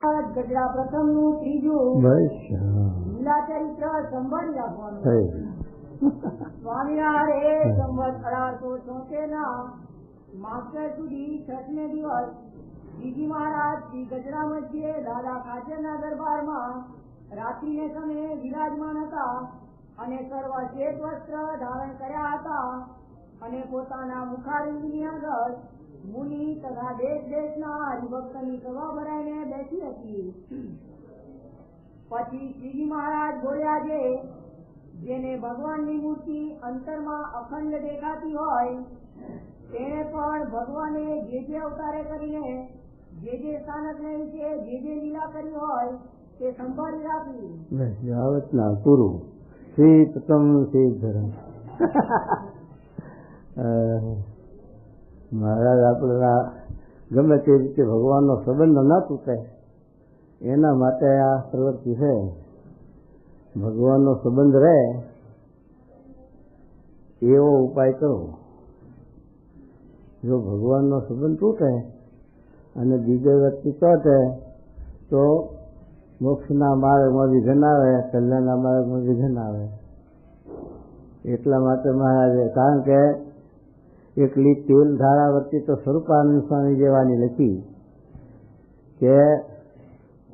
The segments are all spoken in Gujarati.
ગઢડા પ્રથમનું ત્રીજું લીલા ચરિત્ર સંભાળી રાખવાનું. સ્વામિનારાયણ સંવત 1876 ના માસ્ટર સુધી 6ને દિવસ શ્રીજી મહારાજ શ્રી ગઢડા મધ્યે દાદા ખાચરના દરબારમાં રાત્રિને સમયે વિરાજમાન હતા અને સર્વ શ્વેત વસ્ત્ર ધારણ કર્યા હતા અને પોતાના મુખારવિંદની આગળ મુનિ તથા દેશ દેશના હરિભક્તની સભા ભરાઈને બેઠી હતી. પછી શ્રીજી મહારાજ બોલ્યા છે, જેને ભગવાનની મૂર્તિ અંતરમાં અખંડ દેખાતી હોય તેને પણ ભગવાને જે જે અવતારે કરીને જે સ્થાનક ને વિશે જે લીલા કરી હોય તે સંભાળી રાખવી. આવતના પૂરું શ્રી પ્રથમ શ્રી ધર્મ મહારાજ આપણા ગમે તે રીતે ભગવાનનો સંબંધ ન તૂટે એના માટે આ પ્રવૃત્તિ છે. ભગવાનનો સંબંધ રહે એવો ઉપાય કરો. જો ભગવાનનો સંબંધ તૂટે અને બીજો વ્યક્તિ તોટે તો મોક્ષના માર્ગમાં વિઘન આવે, કલ્યાણના માર્ગમાં વિઘન આવે. એટલા માટે મહારાજે, કારણ કે એકલી તેલ ધારાવર્તી તો સ્વરૂપાનંદ સ્વામી જેવાની લખી કે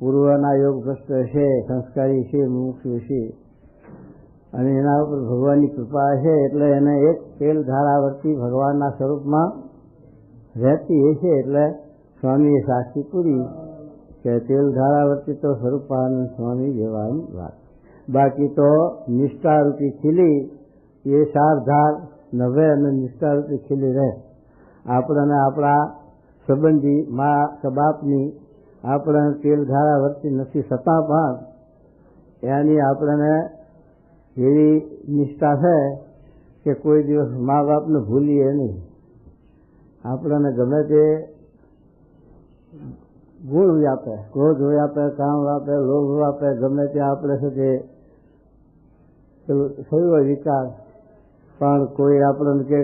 પૂર્વના યોગ ભ્રષ્ટ હશે, સંસ્કારી છે, મુમુક્ષુ હશે અને એના ઉપર ભગવાનની કૃપા હશે એટલે એને એક તેલ ધારાવર્તી ભગવાનના સ્વરૂપમાં રહેતી હશે. એટલે સ્વામીએ સાક્ષી પૂરી કે તેલ ધારાવર્તી તો સ્વરૂપાનંદ સ્વામી જેવાની વાત. બાકી તો નિષ્ઠારૂપી ખીલી એ સારધાર નવે અને નિષ્ઠારૂપી ખીલી રહે. આપણને આપણા સંબંધી મા કે બાપની આપણને તેલ ધારાવર્તી નથી છતાં પણ એની આપણને એવી નિષ્ઠા છે કે કોઈ દિવસ મા બાપને ભૂલીએ નહીં. આપણને ગમે તે ગુણ વ્યાપે, ક્રોધ વ્યાપે, કામ વ્યાપે, લોભ વ્યાપે, ગમે તે આપણે છે તે થયો વિચાર, પણ કોઈ આપણને કે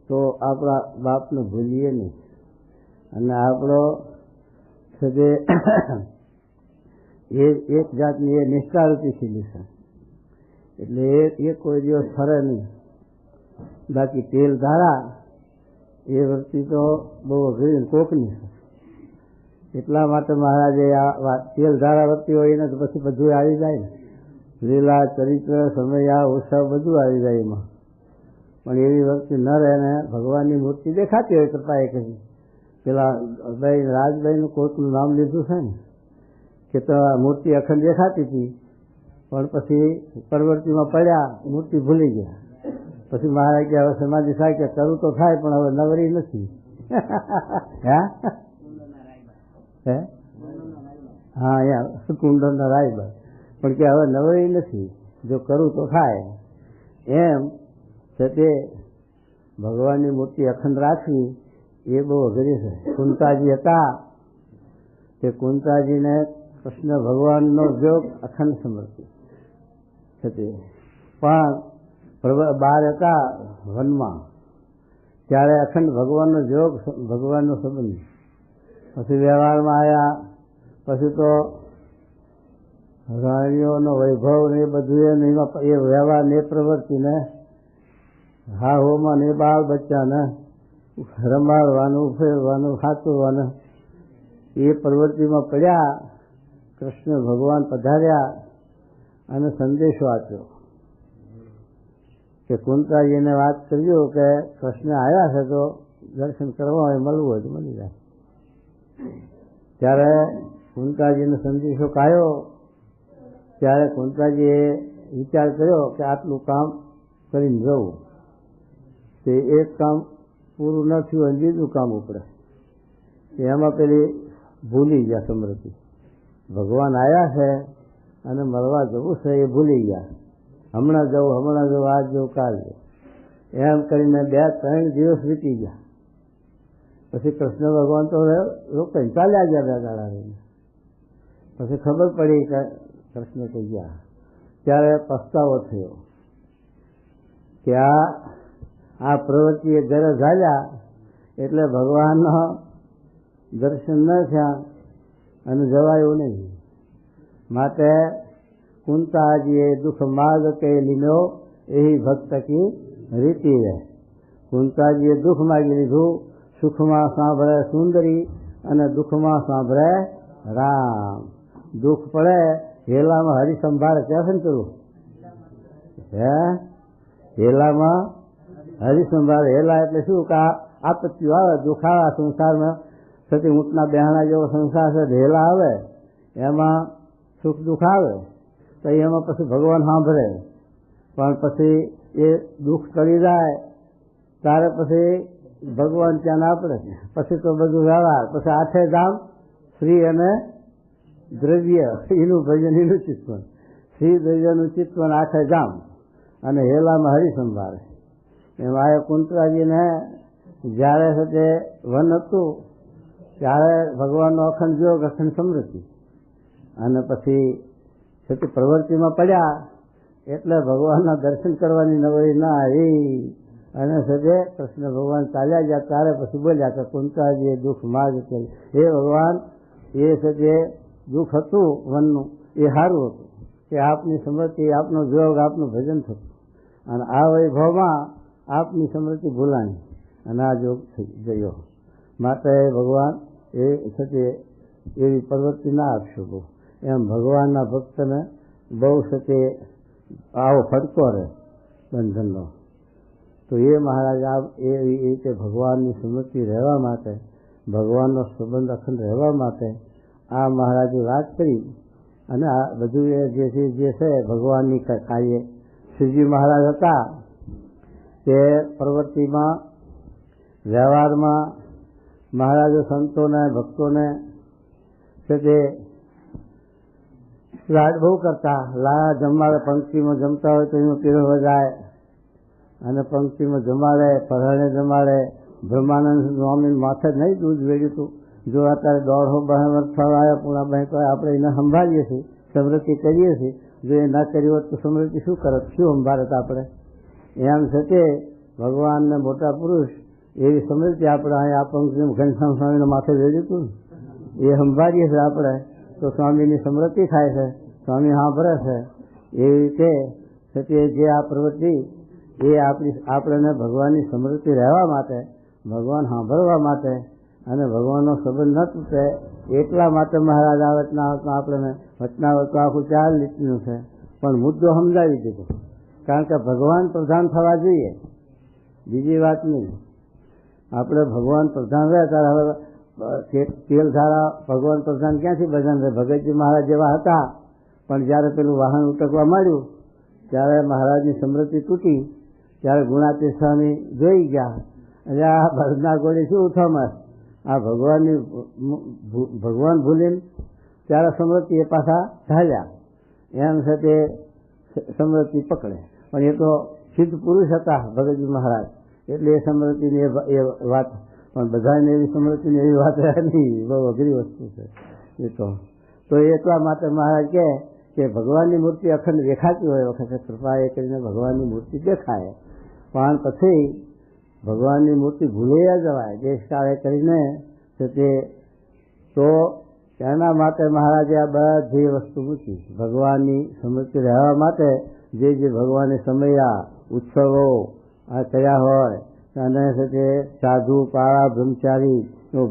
તો આપણા બાપને ભૂલીએ નહીં. અને આપણો છે તે એક જાતની એ નિષ્ઠારૂપી ખીલી છે એટલે એ કોઈ દિવસ ફરે નહીં. બાકી તેલ ધારા એ વૃત્તિ તો બહુ અઘરી કોકની છે. એટલા માટે મહારાજે આ તેલ ધારા વૃત્તિ હોય ને તો પછી બધું આવી જાય ને, લીલા ચરિત્ર સમયા ઉત્સવ બધું આવી જાય એમાં. પણ એવી વૃત્તિ ન રહે ને ભગવાનની મૂર્તિ દેખાતી હોય કૃપાએ કરી. પેલા ભાઈ રાજભાઈનું કોઈકનું નામ લીધું છે ને કે તો મૂર્તિ અખંડ દેખાતી હતી પણ પછી પરવર્તીમાં પડ્યા, મૂર્તિ ભૂલી ગયા. પછી મહારાજ કે હવે સમાધિ થાય કે કરું તો થાય પણ હવે નવરી નથી. હા અહીંયા કુંડળના રાયબા પણ કે હવે નવરી નથી, જો કરું તો થાય. એમ છે તે ભગવાનની મૂર્તિ અખંડ રાખવી એ બહુ અઘરી છે. કુંતાજી હતા તે કુંતાજીને કૃષ્ણ ભગવાનનો જોગ અખંડ સમર્પિત છે તે પણ બહાર હતા વનમાં ત્યારે અખંડ ભગવાનનો જોગ, ભગવાનનો સંબંધ. પછી વ્યવહારમાં આવ્યા પછી તો રાણીઓનો વૈભવ ને એ બધું એમાં એ વ્યવહાર ને પ્રવૃત્તિને હા હોમાં ને બાળ બચ્ચાને રમાડવાનું, ફેરવાનું, સાચવવાનું એ પ્રવૃત્તિમાં પડ્યા. કૃષ્ણ ભગવાન પધાર્યા અને સંદેશો આપ્યો કે કુંતાજીને વાત કર્યું કે કૃષ્ણ આવ્યા છે તો દર્શન કરવા હોય, મળવું હોય તો મળી જાય. ત્યારે કુંતાજીનો સંદેશો કાઢ્યો ત્યારે કુંતાજીએ વિચાર કર્યો કે આટલું કામ કરીને જવું, તે એક કામ પૂરું ન થયું અને બીજું કામ ઉપડે. એમાં પેલી ભૂલી ગયા સમૃદ્ધિ. ભગવાન આવ્યા છે અને મળવા જવું છે એ ભૂલી ગયા. હમણાં જવું, આજ જવું, કાલ જવું એમ કરીને 2-3 દિવસ વીતી ગયા. પછી કૃષ્ણ ભગવાન તો રોકાઈને ચાલ્યા ગયા 2 દાડા રહીને. પછી ખબર પડી કે કૃષ્ણ તો ગયા. ત્યારે પસ્તાવો થયો કે આ પ્રવૃત્તિએ ઘરે ઝાલ્યા એટલે ભગવાનનો દર્શન ન થયા અને જવાયું નહીં. માટે કુંતાજીએ દુઃખ માર્ગ કે લીધો એવી ભક્ત કી રીતિ હે. કુંતાજીએ દુઃખ માગી લીધું, સુખમાં સાંભળે સુંદરી અને દુઃખમાં સાંભળે રામ. દુઃખ પડે હેલામાં હરી સંભાળે ક્યાં સંતરું હે? હેલામાં હરી સંભાળે. હેલા એટલે શું કે આપત્તિઓ આવે, દુઃખ આવે સંસારમાં, સતી ઊંટના બેહણા જેવો સંસાર છે, હેલા આવે એમાં સુખ દુઃખ આવે તો એમાં પછી ભગવાન સાંભળે. પણ પછી એ દુઃખ કરી જાય ત્યારે પછી ભગવાન ત્યાં ના પડે. પછી તો બધું વ્યવહાર, પછી આઠે ધામ શ્રી અને દ્રવ્ય એનું ભજન, એનું ચિત્તવન, શ્રી દ્રવ્યનું ચિત્તવન આઠે ધામ અને હેલામાં હરી સંભાળે. એમાં આ કુંતરાજીને જ્યારે તે વન હતું ત્યારે ભગવાનનો અખંડ જોગ, અખંડ સમૃદ્ધિ, અને પછી છતી પ્રવૃત્તિમાં પડ્યા એટલે ભગવાનના દર્શન કરવાની નવાઈ ના આવી. અને સજે કૃષ્ણ ભગવાન ચાલ્યા ગયા ત્યારે પછી બોલ્યા કે કુંતાજીએ દુઃખ માર્ગ કરી. હે ભગવાન, એ સજે દુઃખ હતું વનનું એ સારું હતું કે આપની સમૃદ્ધિ, આપનો જોગ, આપનું ભજન થતું, અને આ વૈભવમાં આપની સમૃદ્ધિ ભૂલાણી અને આ જોગ થઈ ગયો. માટે ભગવાન એ સજે એવી પ્રવૃત્તિ ના આપશો. બહુ એમ ભગવાનના ભક્તને બહુ સજે આવો ફટકો રહે બંધનનો. તો એ મહારાજ એ રીતે ભગવાનની સ્મૃતિ રહેવા માટે, ભગવાનનો સંબંધ અખંડ રહેવા માટે આ મહારાજે વાત કરી. અને આ બધું એ જે છે ભગવાનની કાર્ય. શ્રીજી મહારાજ હતા તે પ્રવૃત્તિમાં, વ્યવહારમાં મહારાજો સંતોને ભક્તોને છે તે રાજ બહુ કરતા. જમવાડે પંક્તિમાં જમતા હોય તો એનું પીરસવા જાય અને પંક્તિમાં જમાડે, પરાણે જમાડે. બ્રહ્માનંદ સ્વામી માથે નહીં દૂધ વેડ્યું હતું. જો અત્યારે 150 વર્ષ થવા આવ્યા પૂણા બહેન તો આપણે એને સંભાળીએ છીએ, સમૃદ્ધિ કરીએ છીએ. જો એ ના કરી હોત તો સમૃદ્ધિ શું કરત, શું સંભાળત આપણે? એમ છે કે ભગવાનને મોટા પુરુષ એવી સમૃદ્ધિ આપણે અહીંયા આ પંક્તિમાં ઘનશ્યામ સ્વામીને માથે વેડ્યું હતું એ સંભાળીએ છીએ આપણે, તો સ્વામીની સમૃદ્ધિ થાય છે, સ્વામી સાંભળે છે. એવી રીતે જે આ પ્રવૃત્તિ એ આપણને ભગવાનની સમૃદ્ધિ રહેવા માટે, ભગવાન સાંભળવા માટે અને ભગવાનનો સંબંધ ન તૂટે એટલા માટે મહારાજ આ વચનાવતમાં આપણને, વચનાવત આખું 4 લીટીનું છે પણ મુદ્દો સમજાવી દીધો. કારણ કે ભગવાન પ્રધાન થવા જોઈએ, બીજી વાત નહીં. આપણે ભગવાન પ્રધાન રહ્યા ત્યારે હવે તેલ ધારા ભગવાન પ્રધાન ક્યાંથી ભજન રહે? ભગતજી મહારાજ જેવા હતા પણ જ્યારે પેલું વાહન ઉટકવા માંડ્યું ત્યારે મહારાજની સમૃદ્ધિ તૂટી. ત્યારે ગુણાતીત સ્વામી જોઈ ગયા એટલે આ ભરના ગોળી શું ઉઠામાં, આ ભગવાન ભૂલીને ત્યારે સમૃદ્ધિ એ પાછા ઝાલ્યા. એમ છે તે સમૃદ્ધિ પકડે. પણ એ તો સિદ્ધ પુરુષ હતા ભગતજી મહારાજ, એટલે એ સમૃદ્ધિની એ વાત, પણ બધાને એવી સમૃદ્ધિની એવી વાત નહીં, બહુ અઘરી વસ્તુ છે એ તો એટલા માટે મહારાજ કહે કે ભગવાનની મૂર્તિ અખંડ દેખાતી હોય વખતે કૃપા એ કરીને ભગવાનની મૂર્તિ દેખાય, પણ પછી ભગવાનની મૂર્તિ ભૂલી જવાય દેશકાળે કરીને તે. તો એના માટે મહારાજે આ બધી વસ્તુ મૂકી. ભગવાનની સમૃદ્ધિ રહેવા માટે જે ભગવાને સમયા ઉત્સવો આ કર્યા હોય અને તે સાધુ પાળા બ્રહ્મચારી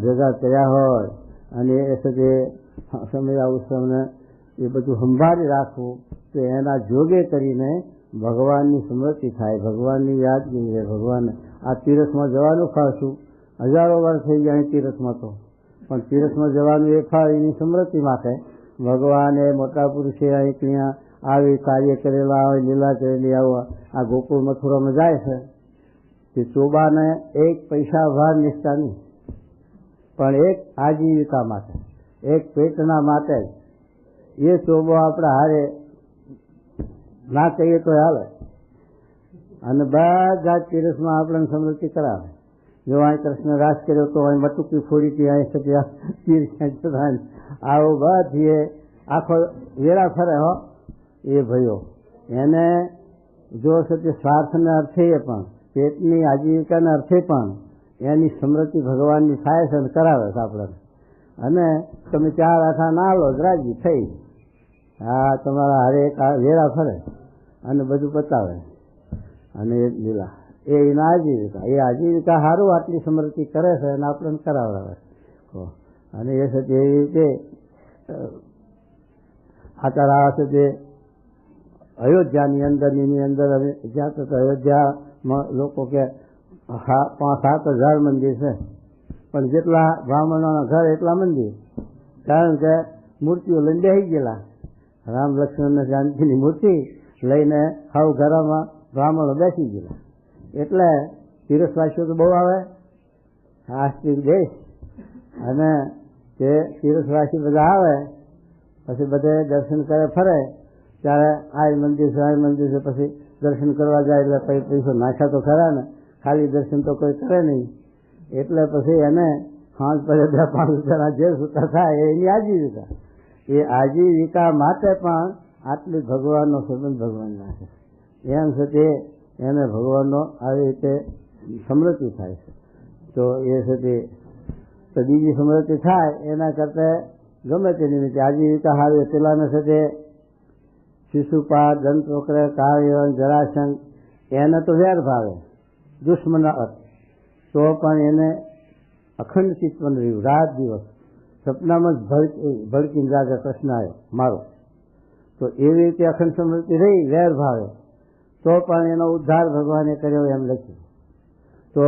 ભેગા કર્યા હોય અને એ સાથે સમયા ઉત્સવને એ બધું સંભાળી રાખવું, તો એના જોગે કરીને ભગવાનની સ્મૃતિ થાય, ભગવાનની યાદગીરી રહે. ભગવાન આ તીરથમાં જવાનું ખાશું, હજારો વર્ષ થઈ ગયા તીરથમાં, તો પણ તીરથમાં જવાનું એ ફળ એની સ્મૃતિ માટે. ભગવાને મોટા પુરુષે અહીં ત્યાં આવી કાર્ય કરેલા હોય, લીલા કરેલી આવું આ ગોકુળ મથુરામાં જાય છે તે ચોબાને 1 પૈસા ભાર નિષ્ઠા નહીં, પણ એક આજીવિકા માટે, એક પેટના માટે જ એ ચોબો આપણે હારે ના કહીએ તો હાલે. અને બધા જ તીરથમાં આપણને સમૃદ્ધિ કરાવે. જો અહીં કૃષ્ણ રાસ કર્યો તો અહીં મટુકી ફોડી હતી, અહીં સત્યા તીર ખેંચતા, આવું બધી આખો વેરા ફરે હો એ ભયો. એને જો સત્ય સ્વાર્થને અર્થે પણ, પેટની આજીવિકાના અર્થે પણ એની સમૃદ્ધિ ભગવાનની થાય છે અને કરાવે છે આપણને. અને તમે 4 આખા ના લો રાજી થઈ, હા તમારા હારે એક વેરા ફરે અને બધું પતાવે અને એ લીલા એ એના આજીવિકા, એ આજીવિકા સારું આટલી સમૃદ્ધિ કરે છે અને આપણને કરાવડાવે અને એ છે તે એવી રીતે આચાર આવે છે તે અયોધ્યાની અંદર અમે જ્યાં તો અયોધ્યામાં લોકો કે 5-7 હજાર મંદિર છે, પણ જેટલા બ્રાહ્મણોના ઘર એટલા મંદિર, કારણ કે મૂર્તિઓ લઈને બેસી ગયેલા. રામ લક્ષ્મણ ને જાનકીની મૂર્તિ લઈને હાવ ઘરમાં બ્રાહ્મણો બેસી ગયેલા. એટલે તીરથવાસીઓ તો બહુ આવે આસ્તિક દેશ, અને તે તીરથવાસી બધા આવે પછી બધે દર્શન કરે ફરે, ત્યારે આ મંદિર છે પછી દર્શન કરવા જાય એટલે પછી પૈસો નાખ્યા તો ખરા ને, ખાલી દર્શન તો કોઈ કરે નહીં. એટલે પછી એને સાંજ પછી 2-5 રૂપિયાના જે સૂતા થાય એની આજીવિકા, એ આજીવિકા માટે પણ આટલી ભગવાનનો સંબંધ ભગવાન રાખે એમ છે તે એને ભગવાનનો આવી રીતે સમૃદ્ધિ થાય છે. તો એ છે તે તો બીજી સમૃદ્ધિ થાય એના કરતાં ગમે તે નિમિત્તે આજીવિકા હારી. પેલાને છે તે શિશુપાળ, દંતવક્ર, કાળયવન, જરાસંઘ એને તો વેર ભાવે દુશ્મના, તો પણ એને અખંડ ચિત્તવન રહ્યું. રાત દિવસ સપનામાં જ ભડકીને રાજા કૃષ્ણ આવ્યો મારો, તો એવી રીતે અખંડ સમૃદ્ધિ રહી વેર ભાવે, તો પણ એનો ઉદ્ધાર ભગવાને કર્યો એમ લખ્યું. તો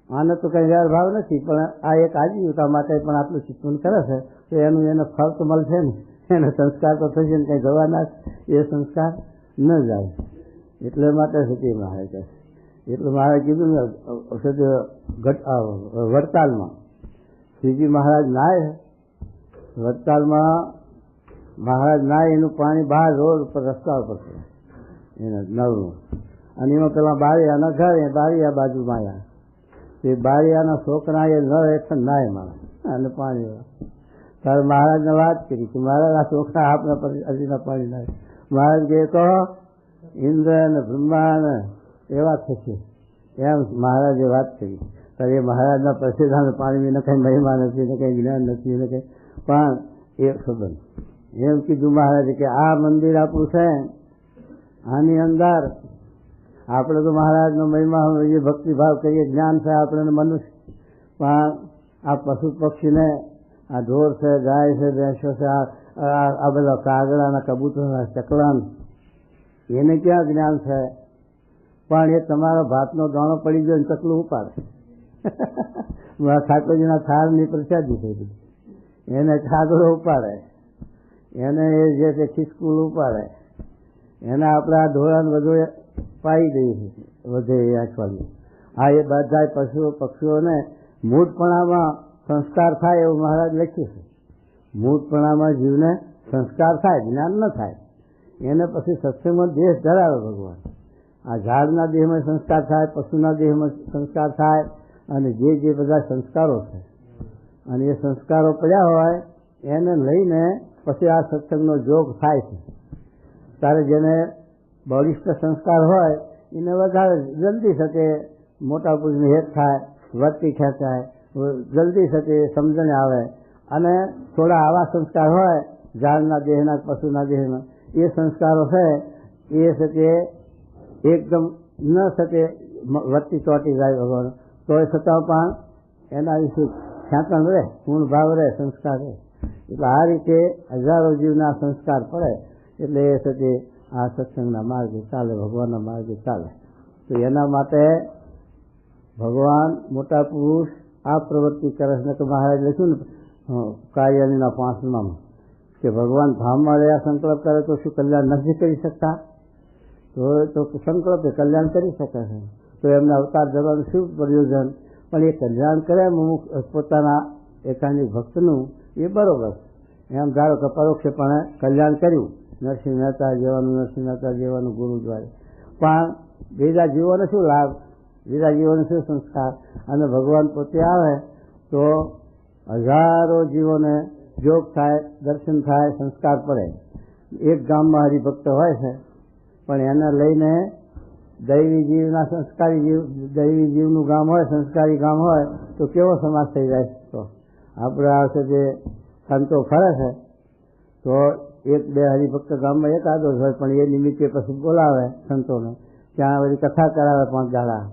આને તો કંઈ વેર ભાવ નથી, પણ આ એક આજીવિકા માટે પણ આટલું ચિંતન કરે છે તો એનું એને ફળ તો મળશે ને, એને સંસ્કાર તો થશે ને, કંઈ જવાના એ સંસ્કાર ન જાય. એટલે માટે સતી મહારાજ કહે, એટલે મહારાજ કીધું ને વડતાલમાં શ્રીજી મહારાજ નાય, વડતાલમાં મહારાજ નાય એનું પાણી બહાર રોડ ઉપર રસ્તા ઉપર છે એના નળનું, અને એમાં પેલા બારિયાના ઘર એ બારિયા બાજુમાં આવ્યા, તે બારિયાના છોકરા એ નળ હેઠળ નાય માણસ અને પાણી. ત્યારે મહારાજને વાત કરી કે મહારાજ આ છોકરા આપણા પર અજીના પાણી નાય. મહારાજ કહે તો ઇન્દ્ર ને બ્રહ્મા ને એવા થશે એમ મહારાજે વાત કરી. ત્યારે એ મહારાજના પ્રસિદ્ધાને પાણીની ને કંઈ મહિમા નથી ને કંઈ જ્ઞાન નથી ને કંઈ, પણ એ સંબંધ એમ કીધું મહારાજે કે આ મંદિર આપણું છે, આની અંદર આપણે તો મહારાજનો મહિમા જે ભક્તિભાવ કરીએ જ્ઞાન છે આપણે મનુષ્ય, પણ આ પશુ પક્ષીને આ ઢોર છે, ગાય છે, ભેંસો છે, આ બધા કાગડાના, કબૂતરના, ચકલાન એને ક્યાં જ્ઞાન છે? પણ એ તમારો ભાતનો દાણો પડી ગયો ને ચકલું ઉપાડે. ઠાકોરજીના થાળની પ્રસાદી થઈ ગઈ, એને કાગડો ઉપાડે, એને એ જે છે ખિસકુલ ઉપાડે, એને આપણે આ ઢોળાને બધું પાઈ દઈએ વધે એ અઠવાડિયું. આ એ બધા પશુઓ પક્ષીઓને મૂળપણામાં સંસ્કાર થાય એવું મહારાજ લખ્યું છે. મૂળપણામાં જીવને સંસ્કાર થાય, જ્ઞાન ન થાય, એને પછી સત્સંગમાં દેહ ધરાવે ભગવાન. આ ઝાડના દેહમાં સંસ્કાર થાય, પશુના દેહમાં સંસ્કાર થાય, અને જે બધા સંસ્કારો છે અને એ સંસ્કારો પડ્યા હોય એને લઈને પછી આ સત્સંગનો જોગ થાય છે. ત્યારે જેને બળિષ્ઠ સંસ્કાર હોય એને વધારે જલ્દી શકે મોટા પુરુષની હેત થાય, વર્તી ખેંચાય, જલ્દી શકે સમજણ આવે. અને થોડા આવા સંસ્કાર હોય ઝાડના દેહના, પશુના દેહના, એ સંસ્કારો છે એ શકે એકદમ ન શકે વર્તી ચોટી જાય ભગવાન, તો એ છતાં પણ એના વિશે ખેંચણ રહે, પૂર્ણ ભાવ રહે, સંસ્કાર રહે. એટલે આ રીતે હજારો જીવના સંસ્કાર પડે એટલે એ શકે આ સત્સંગના માર્ગે ચાલે, ભગવાનના માર્ગે ચાલે. તો એના માટે ભગવાન મોટા પુરુષ આ પ્રવૃત્તિ કરે છે. તો મહારાજ લખ્યું ને કાર્યના 5માં કે ભગવાન ધામમાં રહ્યા સંકલ્પ કરે તો શું કલ્યાણ નથી કરી શકતા? તો સંકલ્પ એ કલ્યાણ કરી શકે છે. તો એમને અવતાર ધરવાનું શું પ્રયોજન? પણ એ કલ્યાણ કરે પોતાના એકાંતિક ભક્તનું એ બરોબર. એમ ધારો કે પરોક્ષપણે કલ્યાણ કર્યું, નરસિંહ મહેતા જેવાનું ગુરુ દ્વારા, પણ બીજા જીવોને શું લાભ, બીજા જીવોને શું સંસ્કાર? અને ભગવાન પોતે આવે તો હજારો જીવોને જોગ થાય, દર્શન થાય, સંસ્કાર પડે. એક ગામમાં હરિભક્ત હોય છે, પણ એને લઈને દૈવી જીવના સંસ્કારી જીવ, દૈવી જીવનું ગામ હોય, સંસ્કારી ગામ હોય તો કેવો સમાજ થઈ જાય? તો આપણે આ છે જે સંતો ફરે છે તો એક બે હરિભક્ત ગામમાં એકાદો જ હોય, પણ એ નિમિત્તે પછી બોલાવે સંતોને, ત્યાં બધી કથા કરાવે 5 દાડા,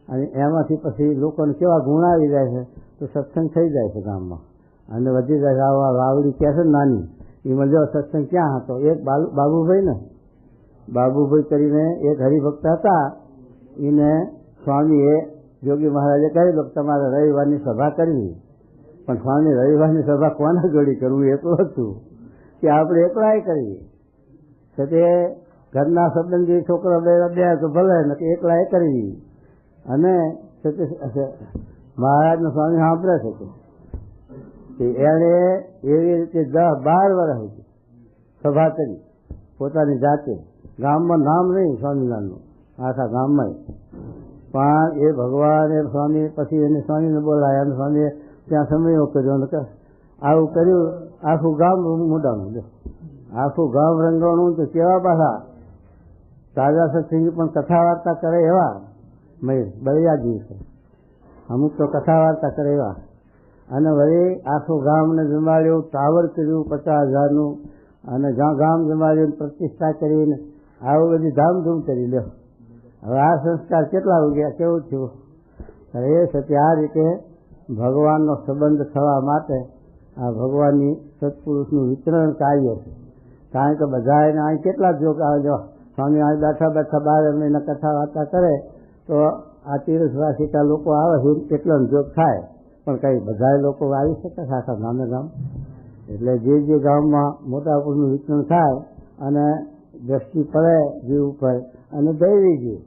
અને એમાંથી પછી લોકોને કેવા ગુણ આવી જાય છે તો સત્સંગ થઈ જાય છે ગામમાં અને વધી જાય. આવા વાવડી કહે છે નાની, એમાં જો સત્સંગ ક્યાં હતો, એક બાબુભાઈ ને, બાબુભાઈ કરીને એક હરિભક્ત હતા, એને સ્વામીએ જોગી મહારાજે કહેલું કે તમારે રવિવારની સભા કરવી, પણ સ્વામી રવિવારની સભા કોના જોડી કરવું એકલો હતું કે આપણે એકલાય કરીએ, તો તે ઘરના સંબંધી છોકરા બે તો ભલે ને એકલાય કરવી. અને મહારાજનો સ્વામી સાંભળે છે કે એણે એવી રીતે 10-12 વર્ષ સભા કરી પોતાની જાતે, ગામમાં નામ નહીં સ્વામિનારાયણનું, આખા ગામમાં. પણ એ ભગવાને સ્વામી પછી એને સ્વામીને બોલાયા અને સ્વામીએ ત્યાં સમયો કર્યો અને આવું કર્યું, આખું ગામ મોઢાનું, આખું ગામ રંગવાનું. તો કેવા પાછા તાજા સત્સંગી પણ કથા વાર્તા કરે એવા બળિયાજી છે, અમુક તો કથા વાર્તા કરે એવા. અને વળી આખું ગામને જમાડ્યું, ટાવર કર્યું 50,000નું, અને જ્યાં ગામ જમાડ્યું પ્રતિષ્ઠા કરીને આવું બધી ધામધૂમ કરી લ્યો. હવે આ સંસ્કાર કેટલા ઉગ્યા, કેવું થયું? એ છે આ રીતે ભગવાનનો સંબંધ થવા માટે આ ભગવાનની સત્પુરુષનું વિતરણ કાર્ય છે. કારણ કે બધા એને અહીં કેટલા જોગ આવે, જો સ્વામી અહીં બેઠા 12 મહિના કથા વાર્તા કરે તો આ તીર્થવાસિકા લોકો આવે છે એટલો જોગ થાય, પણ કંઈ બધા લોકો આવી શકે આખા ગામે ગામ. એટલે જે ગામમાં મોટા પુરુષનું વિતરણ થાય અને દ્રષ્ટિ પડે જીવ ઉપર અને દૈવી જીવ,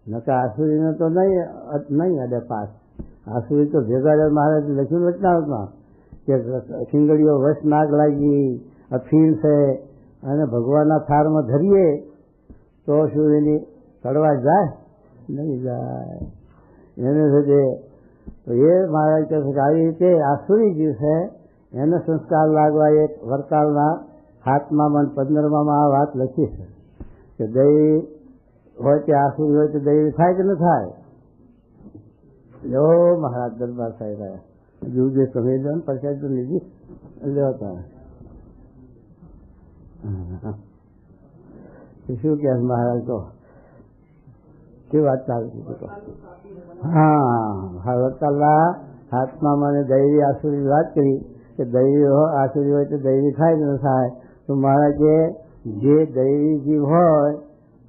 નકા આસુરીને તો નહીં અડે પાસ. આસુરી તો ભેગા મહારાજ લખ્યું વચનાવતમાં કે શિંગડીઓ વશ નાગ લાગી, અફીણ છે, અને ભગવાનના થાળમાં ધરીએ તો શું એની કડવા જાય? નહીં જાય. એને છે તો એ મહારાજ કહે છે કે આવી રીતે આસુરી જીવ છે એને સંસ્કાર લાગવા એક વરતાલના 7મા 15માં આ વાત લખી છે કે દૈવી હોય તે આસુરી હોય તો દૈવી થાય કે ન થાય? લો મહારાજ દરબાર સાહેબ રહ્યા હજુ જે સંવેદન પ્રસાદ તો લીધી લેતા શું કે મહારાજ તો કેવી વાત ચાલતી હતી? હા, વરતાલના 7મા દૈવી આસુરી વાત કરી કે દૈવી આસુરી હોય તો દૈવી થાય કે ન થાય? તો મહારાજે જે દૈવી જીવ હોય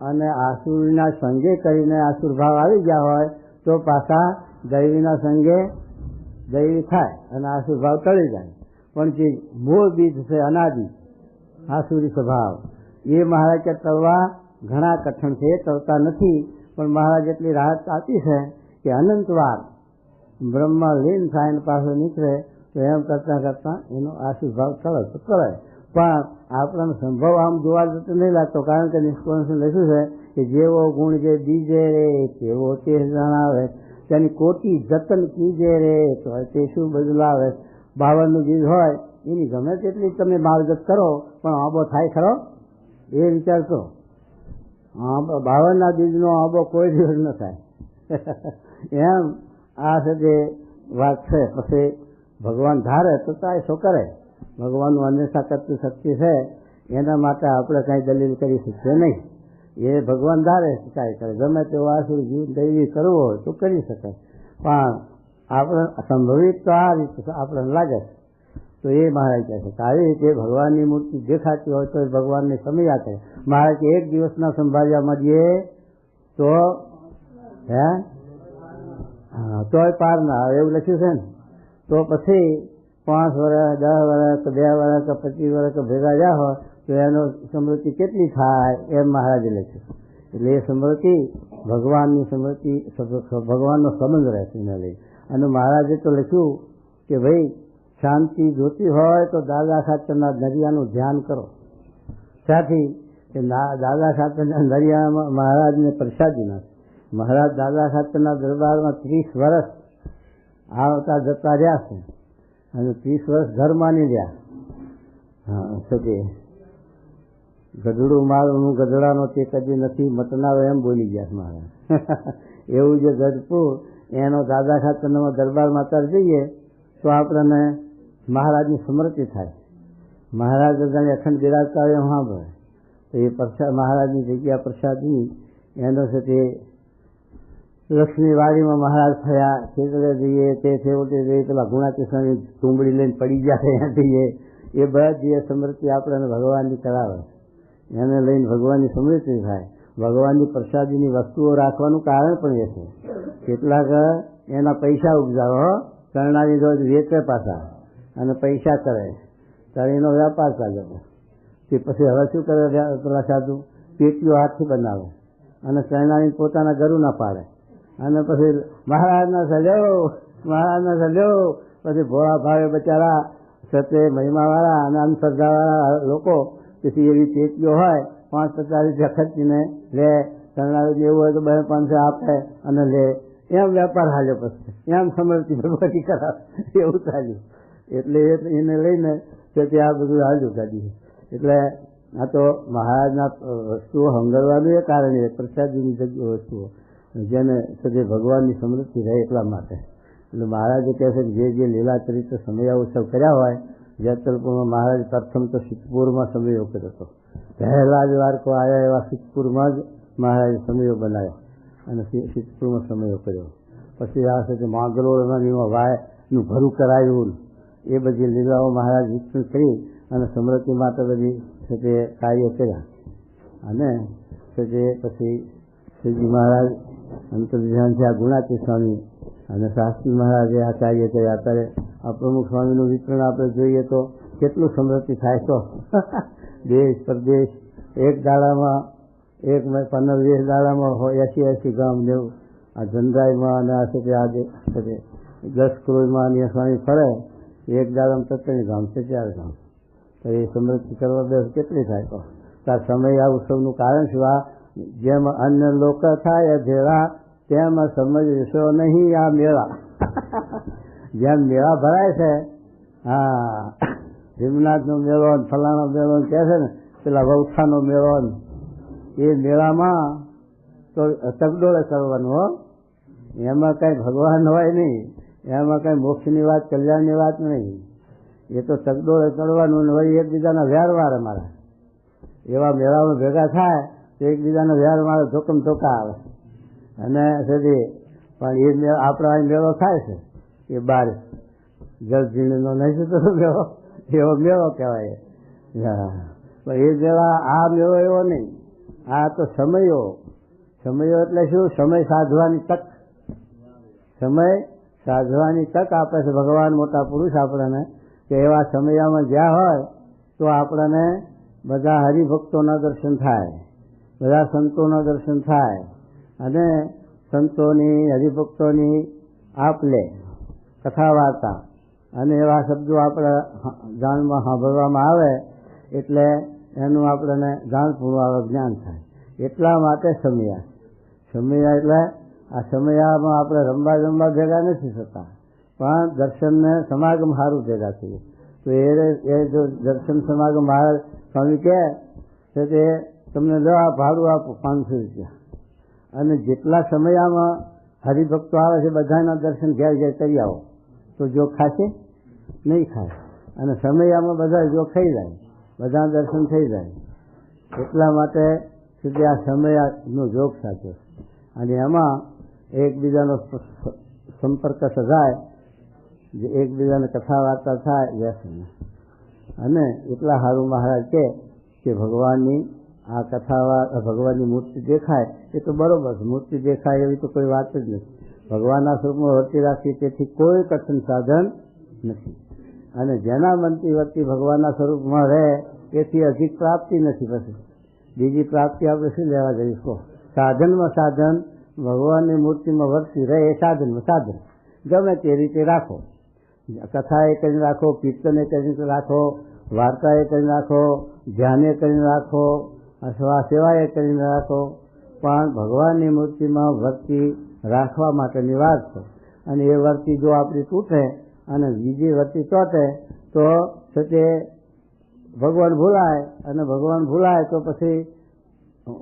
અને આસુરીના સંગે કરીને આસુર ભાવ આવી ગયા હોય તો પાછા દૈવીના સંગે દૈવી થાય અને આસુર ભાવ ટળી જાય. પણ જે મૂળ બીજ છે અનાદિ આસુરી સ્વભાવ, એ મહારાજ કે ટળવા ઘણા કઠણ છે, ટળતા નથી. પણ મહારાજ એટલી રાહત આપી છે કે અનંતવાર બ્રહ્મા લીન થાય પાછો નીકળે તો એમ કરતાં કરતાં એનો આસુર ભાવ ટળે તો ટળે. પણ આપણને સંભવ આમ જોવા જતો નહીં લાગતો, કારણ કે નિષ્કોણ લખ્યું છે કે જેવો ગુણ જે બીજે રે તેવો તે જણાવે, તેની કોટી જતન કીજે રે તો તે શું બદલાવે. 52નું બીજ હોય એની ગમે તેટલી તમે માર્ગત કરો પણ આંબો થાય ખરો? એ વિચાર કરો. 52ના બીજનો આંબો કોઈ દિવસ ન થાય. એમ આ છે જે વાત છે. પછી ભગવાન ધારે તો કાંઈ શું કરે, ભગવાનનું હંમેશા કરતું શક્તિ છે, એના માટે આપણે કાંઈ દલીલ કરી શકીએ નહીં. એ ભગવાન ધારે કાંઈ કરે, ગમે તેવો આસુરી જીવ દૈવી કરવો હોય તો કરી શકે. પણ આપણે સંભવિત તો આ રીતે આપણને લાગે છે. તો એ મહારાજ કહે છે કે આવી રીતે ભગવાનની મૂર્તિ દેખાતી હોય તો ભગવાનને સમય આપે. મહારાજ એક દિવસના સંભાળ્યા મળીએ તો તોય પાર ના આવે એવું લખ્યું છે ને. તો પછી 5 વર્ષ 10 વર્ષ 2 વર્ષ 25 વર્ષ ભેગા રહ્યા હોય તો એનો સ્મૃતિ કેટલી થાય એમ મહારાજે લખ્યું. એટલે એ સ્મૃતિ ભગવાનની સ્મૃતિ, ભગવાનનો સંબંધ રહેશે એને લઈ. અને મહારાજે તો લખ્યું કે ભાઈ શાંતિ જોતી હોય તો દાદા ખાચરના દરિયાનું ધ્યાન કરો. ત્યાંથી કે દાદા ખાચરના દરિયામાં મહારાજને પ્રસાદી નાખે. મહારાજ દાદા ખાચરના દરબારમાં 30 વર્ષ આવતા જતા રહ્યા છે અને 30 વર્ષ ઘરમાં નહીં રહ્યા. હા, સકે ગઢડું મારું ગઢડાનો તે કદી નથી મટનારો એમ બોલી ગયા મહારાજ. એવું જે ગઢપુર એનો દાદા ખાચરનો દરબારમાં અત્યારે જઈએ તો આપણને મહારાજની સ્મૃતિ થાય. મહારાજ બધાને અખંડ બિરાજતા હોય એમ સાંભળે તો એ પ્રસાદ મહારાજની જગ્યા પ્રસાદની એનો છે તે લક્ષ્મીવાડીમાં મહારાજ થયા, ખેતરે જઈએ, તે છેવટે જઈએ, પેલા ગુણાકૃષ્ણની તુંબડી લઈને પડી જાય ત્યાં જઈએ, એ બધી સ્મૃતિ આપણને ભગવાનની કરાવે. એને લઈને ભગવાનની સ્મૃતિ થાય. ભગવાનની પ્રસાદીની વસ્તુઓ રાખવાનું કારણ પણ એ છે. કેટલાક એના પૈસા ઉપજાવો, કરનારી રોજ વેચે પાછા અને પૈસા કરે ત્યારે એનો વ્યાપાર ચાલ્યો. તે પછી હવે શું કરે પેલા સાધુ? પેટીઓ હાથથી બનાવે અને કરનારી પોતાના ગરુ ના પાડે અને પછી મહારાજના સલ્યો પછી ભોળા ભાવે બચારા સતે મહિમાવાળા અને અંધશ્રદ્ધાવાળા લોકો પછી એવી પેટીઓ હોય 5-50 રૂપિયા ખર્ચીને લે. કરનારું જેવું હોય તો 200-500 આપે અને લે. એમ વ્યાપાર હાલ્યો. પછી એમ સમજતી ભગવતી કરાવે એવું ચાલ્યું. એટલે એને લઈને તે આ બધું હાલ્યું કાઢ્યું. એટલે આ તો મહારાજના વસ્તુઓ હંગરવાનું એ કારણે પ્રસાદીની જગ્યા વસ્તુઓ જેને સદે ભગવાનની સમૃદ્ધિ રહે એટલા માટે. એટલે મહારાજે કહે છે કે જે જે લીલા ચરિત્ર સમયા ઉત્સવ કર્યા હોય, જેતલપુરમાં મહારાજ પ્રથમ તો સિદ્ધપુરમાં સમયો કર્યો હતો. પહેલા જ વારકો આવ્યા એવા સિદ્ધપુરમાં જ મહારાજે સમયો બનાવ્યો અને સિદ્ધપુરમાં સમયો કર્યો. પછી આ છે કે માંગરોળમાં વાયનું ભરું કરાયું. એ બધી લીલાઓ મહારાજ વિસ્તૃત કરી અને સમૃદ્ધિ માટે બધી છે તે કાર્ય કર્યા. અને છે તે પછી શ્રીજી મહારાજ અંતર્ધ્યાન થયા ગુણાતી સ્વામી અને શાસ્ત્રી મહારાજે આ કાર્ય કર્યા. અત્યારે આ પ્રમુખ સ્વામીનું વિતરણ આપણે જોઈએ તો કેટલું સમૃદ્ધિ થાય. તો દેશ પરદેશ એક દાડામાં 15-20 દાડામાં 80 ગામ જેવું આ ધંધાઈમાં અને આ છે તે આજે છે તે 10 કરોડમાં અને સ્વામી ફરે એક દાડામાં 43 ગામ છે, 4 ગામ. તો એ સમૃદ્ધિ કરવા બેસ કેટલી થાય. તો તાર સમય આ ઉત્સવનું કારણ શું? આ જેમ અન્ય લોક થાય ભેળા તેમ સમજશો નહીં આ મેળા. જેમ મેળા ભરાય છે, હા ભીમનાથનો મેળો ફલાણો મેળો કહે છે ને, પેલા વૌઠાનો મેળો, એ મેળામાં તો તગડોળે કરવાનું હો. એમાં કઈ ભગવાન હોય નહીં, એમાં કઈ મોક્ષની વાત કલ્યાણની વાત નહીં. એ તો તગડોળે કરવાનું ને વળી એકબીજાના વ્યાર મારે. મારા એવા મેળામાં ભેગા થાય તો એકબીજાના વ્યાર મારે, ધોકમ ધોકા આવે અને સદી. પણ એ આપણા અહીં મેળો થાય છે એ બાર જળઝીણનો નહીં થતો મેળો, એવો મેળો કહેવાય. પણ એ મેળા આ મેળો એવો નહીં. આ તો સમયો એટલે શું? સમય સાધવાની તક. સમય સાધવાની તક આપે છે ભગવાન મોટા પુરુષ આપણને, કે એવા સમયમાં જ્યાં હોય તો આપણને બધા હરિભક્તોના દર્શન થાય, બધા સંતોના દર્શન થાય અને સંતોની હરિભક્તોની આપલે કથા વાર્તા અને એવા શબ્દો આપણે જાણમાં સાંભળવામાં આવે એટલે એનું આપણને જાણપૂર્વક જ્ઞાન થાય. એટલા માટે સમયા એટલે આ સમયામાં આપણે રમવા ભેગા નથી થતા, પણ દર્શનને સમાગમ સારું ભેગા થઈએ. તો એ જો દર્શન સમાગમ મહારાજ સ્વામી કહે છે તે તમને લો આ ભાડું આપો 500 રૂપિયા, અને જેટલા સમયામાં હરિભક્તો આવે છે બધાના દર્શન ઘેર કરી આવો તો જો ખાશે નહીં ખાય, અને સમયામાં બધા જો ખાઈ જાય, બધા દર્શન થઈ જાય. એટલા માટે સુધી આ સમયનો જોગ સાચો. અને એમાં એકબીજાનો સંપર્ક સધાય, જે એકબીજાને કથા વાર્તા થાય વ્યસન. અને એટલા સારું મહારાજ કે ભગવાનની આ કથા ભગવાનની મૂર્તિ દેખાય એ તો બરોબર છે, મૂર્તિ દેખાય એવી તો કોઈ વાત જ નથી. ભગવાનના સ્વરૂપમાં વર્તી રાખીએ તેથી કોઈ કઠિન સાધન નથી. અને જેના મનથી વર્તી ભગવાનના સ્વરૂપમાં રહે એથી અધિક પ્રાપ્તિ નથી. પછી બીજી પ્રાપ્તિ આપણે શું લેવા જઈએ? સાધનમાં સાધન ભગવાનની મૂર્તિમાં વર્તી રહે એ સાધનમાં સાધન ગમે તે રીતે રાખો. કથા એ કરીને રાખો, કીર્તન એ કરીને રાખો, વાર્તા એ કરીને રાખો, ધ્યાન એ કરીને રાખો, અથવા સેવા એ કરીને રાખો, પણ ભગવાનની મૂર્તિમાં વર્તી રાખવા માટેની વાત છે. અને એ વર્તી જો આપણી તૂટે અને બીજી વર્તી ચોટે તો તે ભગવાન ભૂલાય, અને ભગવાન ભૂલાય તો પછી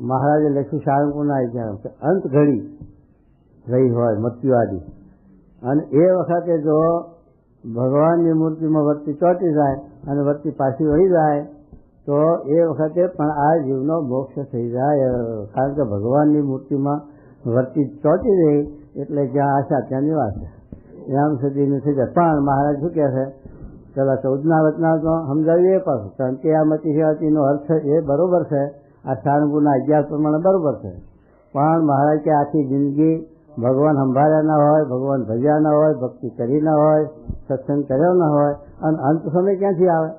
મહારાજે લખ્યું સાળંગપુરના અંત ઘડી રહી હોય મૃત્યુ આદિ, અને એ વખતે જો ભગવાનની મૂર્તિમાં વૃત્તિ ચોંટી જાય અને વૃત્તિ પાછી વળી જાય તો એ વખતે પણ આ જીવનો મોક્ષ થઈ જાય. કારણ કે ભગવાનની મૂર્તિમાં વૃત્તિ ચોંટી રહી એટલે જ્યાં આશા ત્યાં નિવાસ એમ સુધીની થઈ જાય. પણ મહારાજ શું કહે છે, પેલા 14ના વચનામાં સમજાવીએ પાછું સંત્યામતી સેવાતીનો અર્થ એ બરોબર છે, આ સાણગુના 11 પ્રમાણે બરોબર છે. પણ મહારાજ કે આખી જિંદગી ભગવાન સંભાળ્યા ના હોય, ભગવાન ભજ્યા ના હોય, ભક્તિ કરી ના હોય, સત્સંગ કર્યો ના હોય અને અંત સમય ક્યાંથી આવે?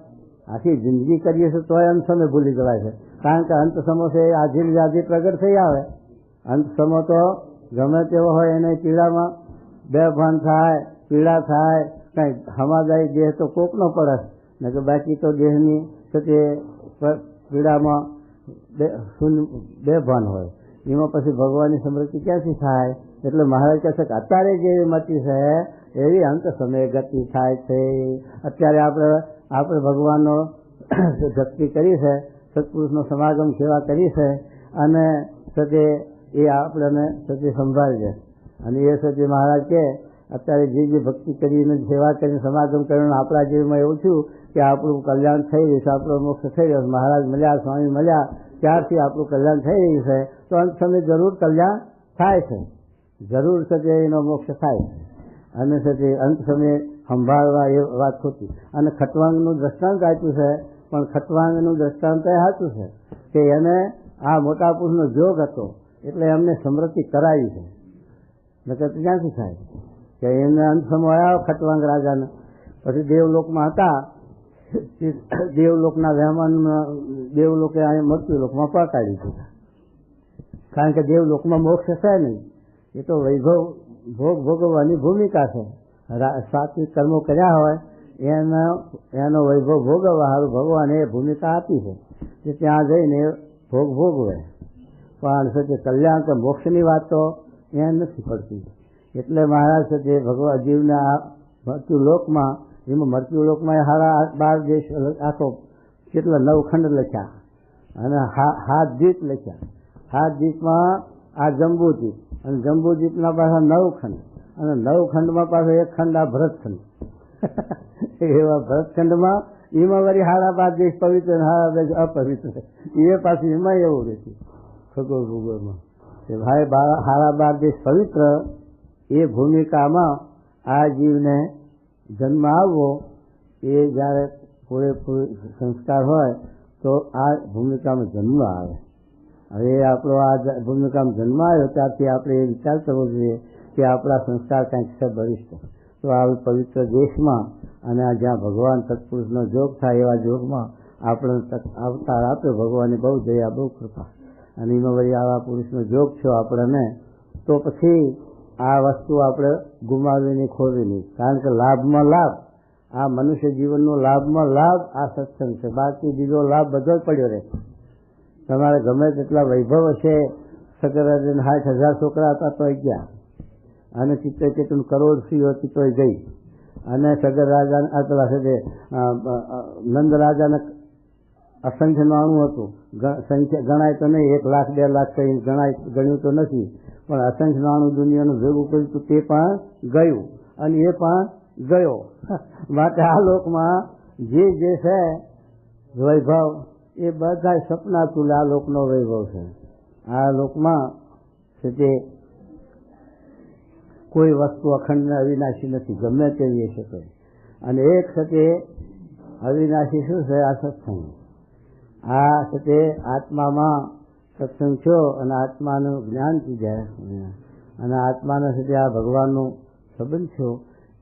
આખી જિંદગી કરીએ છીએ તોય અંત સમય ભૂલી જવાય છે. કારણ કે અંત સમય છે આજી વ્યાધિ પ્રગટ થઈ આવે. અંત સમય તો ગમે તેવો હોય એને પીડામાં બેભાન થાય, પીડા થાય, કંઈ હમાદાય દેહ તો કોક ન પડે ને કે બાકી તો દેહની તે પીડામાં બેભાન હોય. એમાં પછી ભગવાનની સમૃદ્ધિ ક્યાંથી થાય? એટલે મહારાજ કહે છે કે અત્યારે જેવી મતિ છે એવી અંત સમયે ગતિ થાય છે. અત્યારે આપણે ભગવાનનો ભક્તિ કરી છે, સત્પુરુષનો સમાગમ સેવા કરી છે અને સતે એ આપણને સતે સંભાળી છે. અને એ સતે મહારાજ કે અત્યારે જે ભક્તિ કરીને સેવા કરીને સમાગમ કરીને આપણા જીવનમાં એવું થયું કે આપણું કલ્યાણ થઈ રહ્યું છે, આપણો મોક્ષ થઈ રહ્યો છે. મહારાજ મળ્યા, સ્વામી મળ્યા, ત્યારથી આપણું કલ્યાણ થઈ રહ્યું છે. તો અંત સમયે જરૂર કલ્યાણ થાય છે, જરૂર છે એનો મોક્ષ થાય છે. અને છે અંત સમયે સંભાળવા એ વાત ખોટી. અને ખટવાંગનું દ્રષ્ટાંત આપ્યું છે, પણ ખટવાંગનું દ્રષ્ટાંત એ સાચું છે કે એને આ મોટા પુરુષનો જોગ હતો એટલે એમને સમૃદ્ધિ કરાવી છે. નકર ક્યાંથી થાય કે એને અંત સમય આવ્યો ખટવાંગ રાજાને, પછી દેવલોકમાં હતા, દેવલોકના વહેમાનમાં દેવલોકે અહીંયા મૃત્યુલોકમાં પહોંચાડી દીધા. કારણ કે દેવલોકમાં મોક્ષ છે નહીં, એ તો વૈભવ ભોગ ભોગવવાની ભૂમિકા છે. સાત્વિક કર્મો કર્યા હોય એનો વૈભવ ભોગવવા સારું ભગવાને એ ભૂમિકા આપી છે કે ત્યાં જઈને ભોગ ભોગવે. પણ છે કલ્યાણ કે મોક્ષની વાત તો એ નથી પડતી. એટલે મહારાજ છે તે ભગવાન જીવના મૃત્યુલોકમાં, એમાં મૃત્યુલોકમાં 12 દેશ આખો કેટલા 9 ખંડ લખ્યા અને 7 દ્વીપ લખ્યા. 7 દ્વીપમાં આ જંબુદ્વીપ અને જંબુદ્વીપના પાછા 9 ખંડ અને 9 ખંડમાં પાછો એક ખંડ આ ભરતખંડ. એવા ભરતખંડમાં એમાં વળી 12 દેશ પવિત્ર અને 12 દેશ અપવિત્ર. એ પાછું એમાં એવું રહેતું ખગોળ ભૂગોળમાં કે ભાઈ 12 દેશ પવિત્ર એ ભૂમિકામાં આ જીવને જન્મ આવવો એ જ્યારે પૂરેપૂરો સંસ્કાર હોય તો આ ભૂમિકામાં જન્મ આવે. હવે આપણો આ ભૂમિકામાં જન્મ આવ્યો ત્યારથી આપણે એ વિચાર કરવો જોઈએ કે આપણા સંસ્કાર કંઈક છે ભવિષ્ય. તો આ પવિત્ર દેશમાં અને આ જ્યાં ભગવાન સત્પુરુષનો જોગ થાય એવા જોગમાં આપણે અવતાર આપ્યો. ભગવાનની બહુ દયા, બહુ કૃપા. અને એમાં વળી આવા પુરુષનો જોગ થયો આપણને, તો પછી આ વસ્તુ આપણે ગુમાવી નહીં, ખોવી નહીં. કારણ કે લાભમાં લાભ, આ મનુષ્ય જીવનનો લાભમાં લાભ આ સત્સંગ છે. બાકી બીજો લાભ બધો જ પડ્યો રહે. તમારે ગમે તેટલા વૈભવ હશે, સગરાજને 60,000 છોકરા હતા તોય ગયા, અને 70 કરોડ સ્ત્રીઓ હતી તોય ગઈ. અને સગર રાજા પેલા છે નંદ રાજાને અસંખ્ય નાણું હતું, સંખ્યા ગણાય તો નહીં, 1 લાખ 2 લાખ કઈ ગણ્યું તો નથી, પણ અસંખ્ય નાણું દુનિયાનું ભેગું કર્યું તો તે પણ ગયું અને એ પણ ગયો. માટે આ લોકમાં જે છે વૈભવ એ બધા સપના તુલ આ લોકનો વૈભવ છે. આ લોકમાં છે તે કોઈ વસ્તુ અખંડ અવિનાશી નથી, ગમે તેવી શકે. અને એક છે તે અવિનાશી શું છે? આ સત્સંગ. આ છે તે આત્મામાં સત્સંગ થયો અને આત્માનું જ્ઞાન થઈ જાય અને આત્માને છે તે આ ભગવાનનો સંબંધ થયો.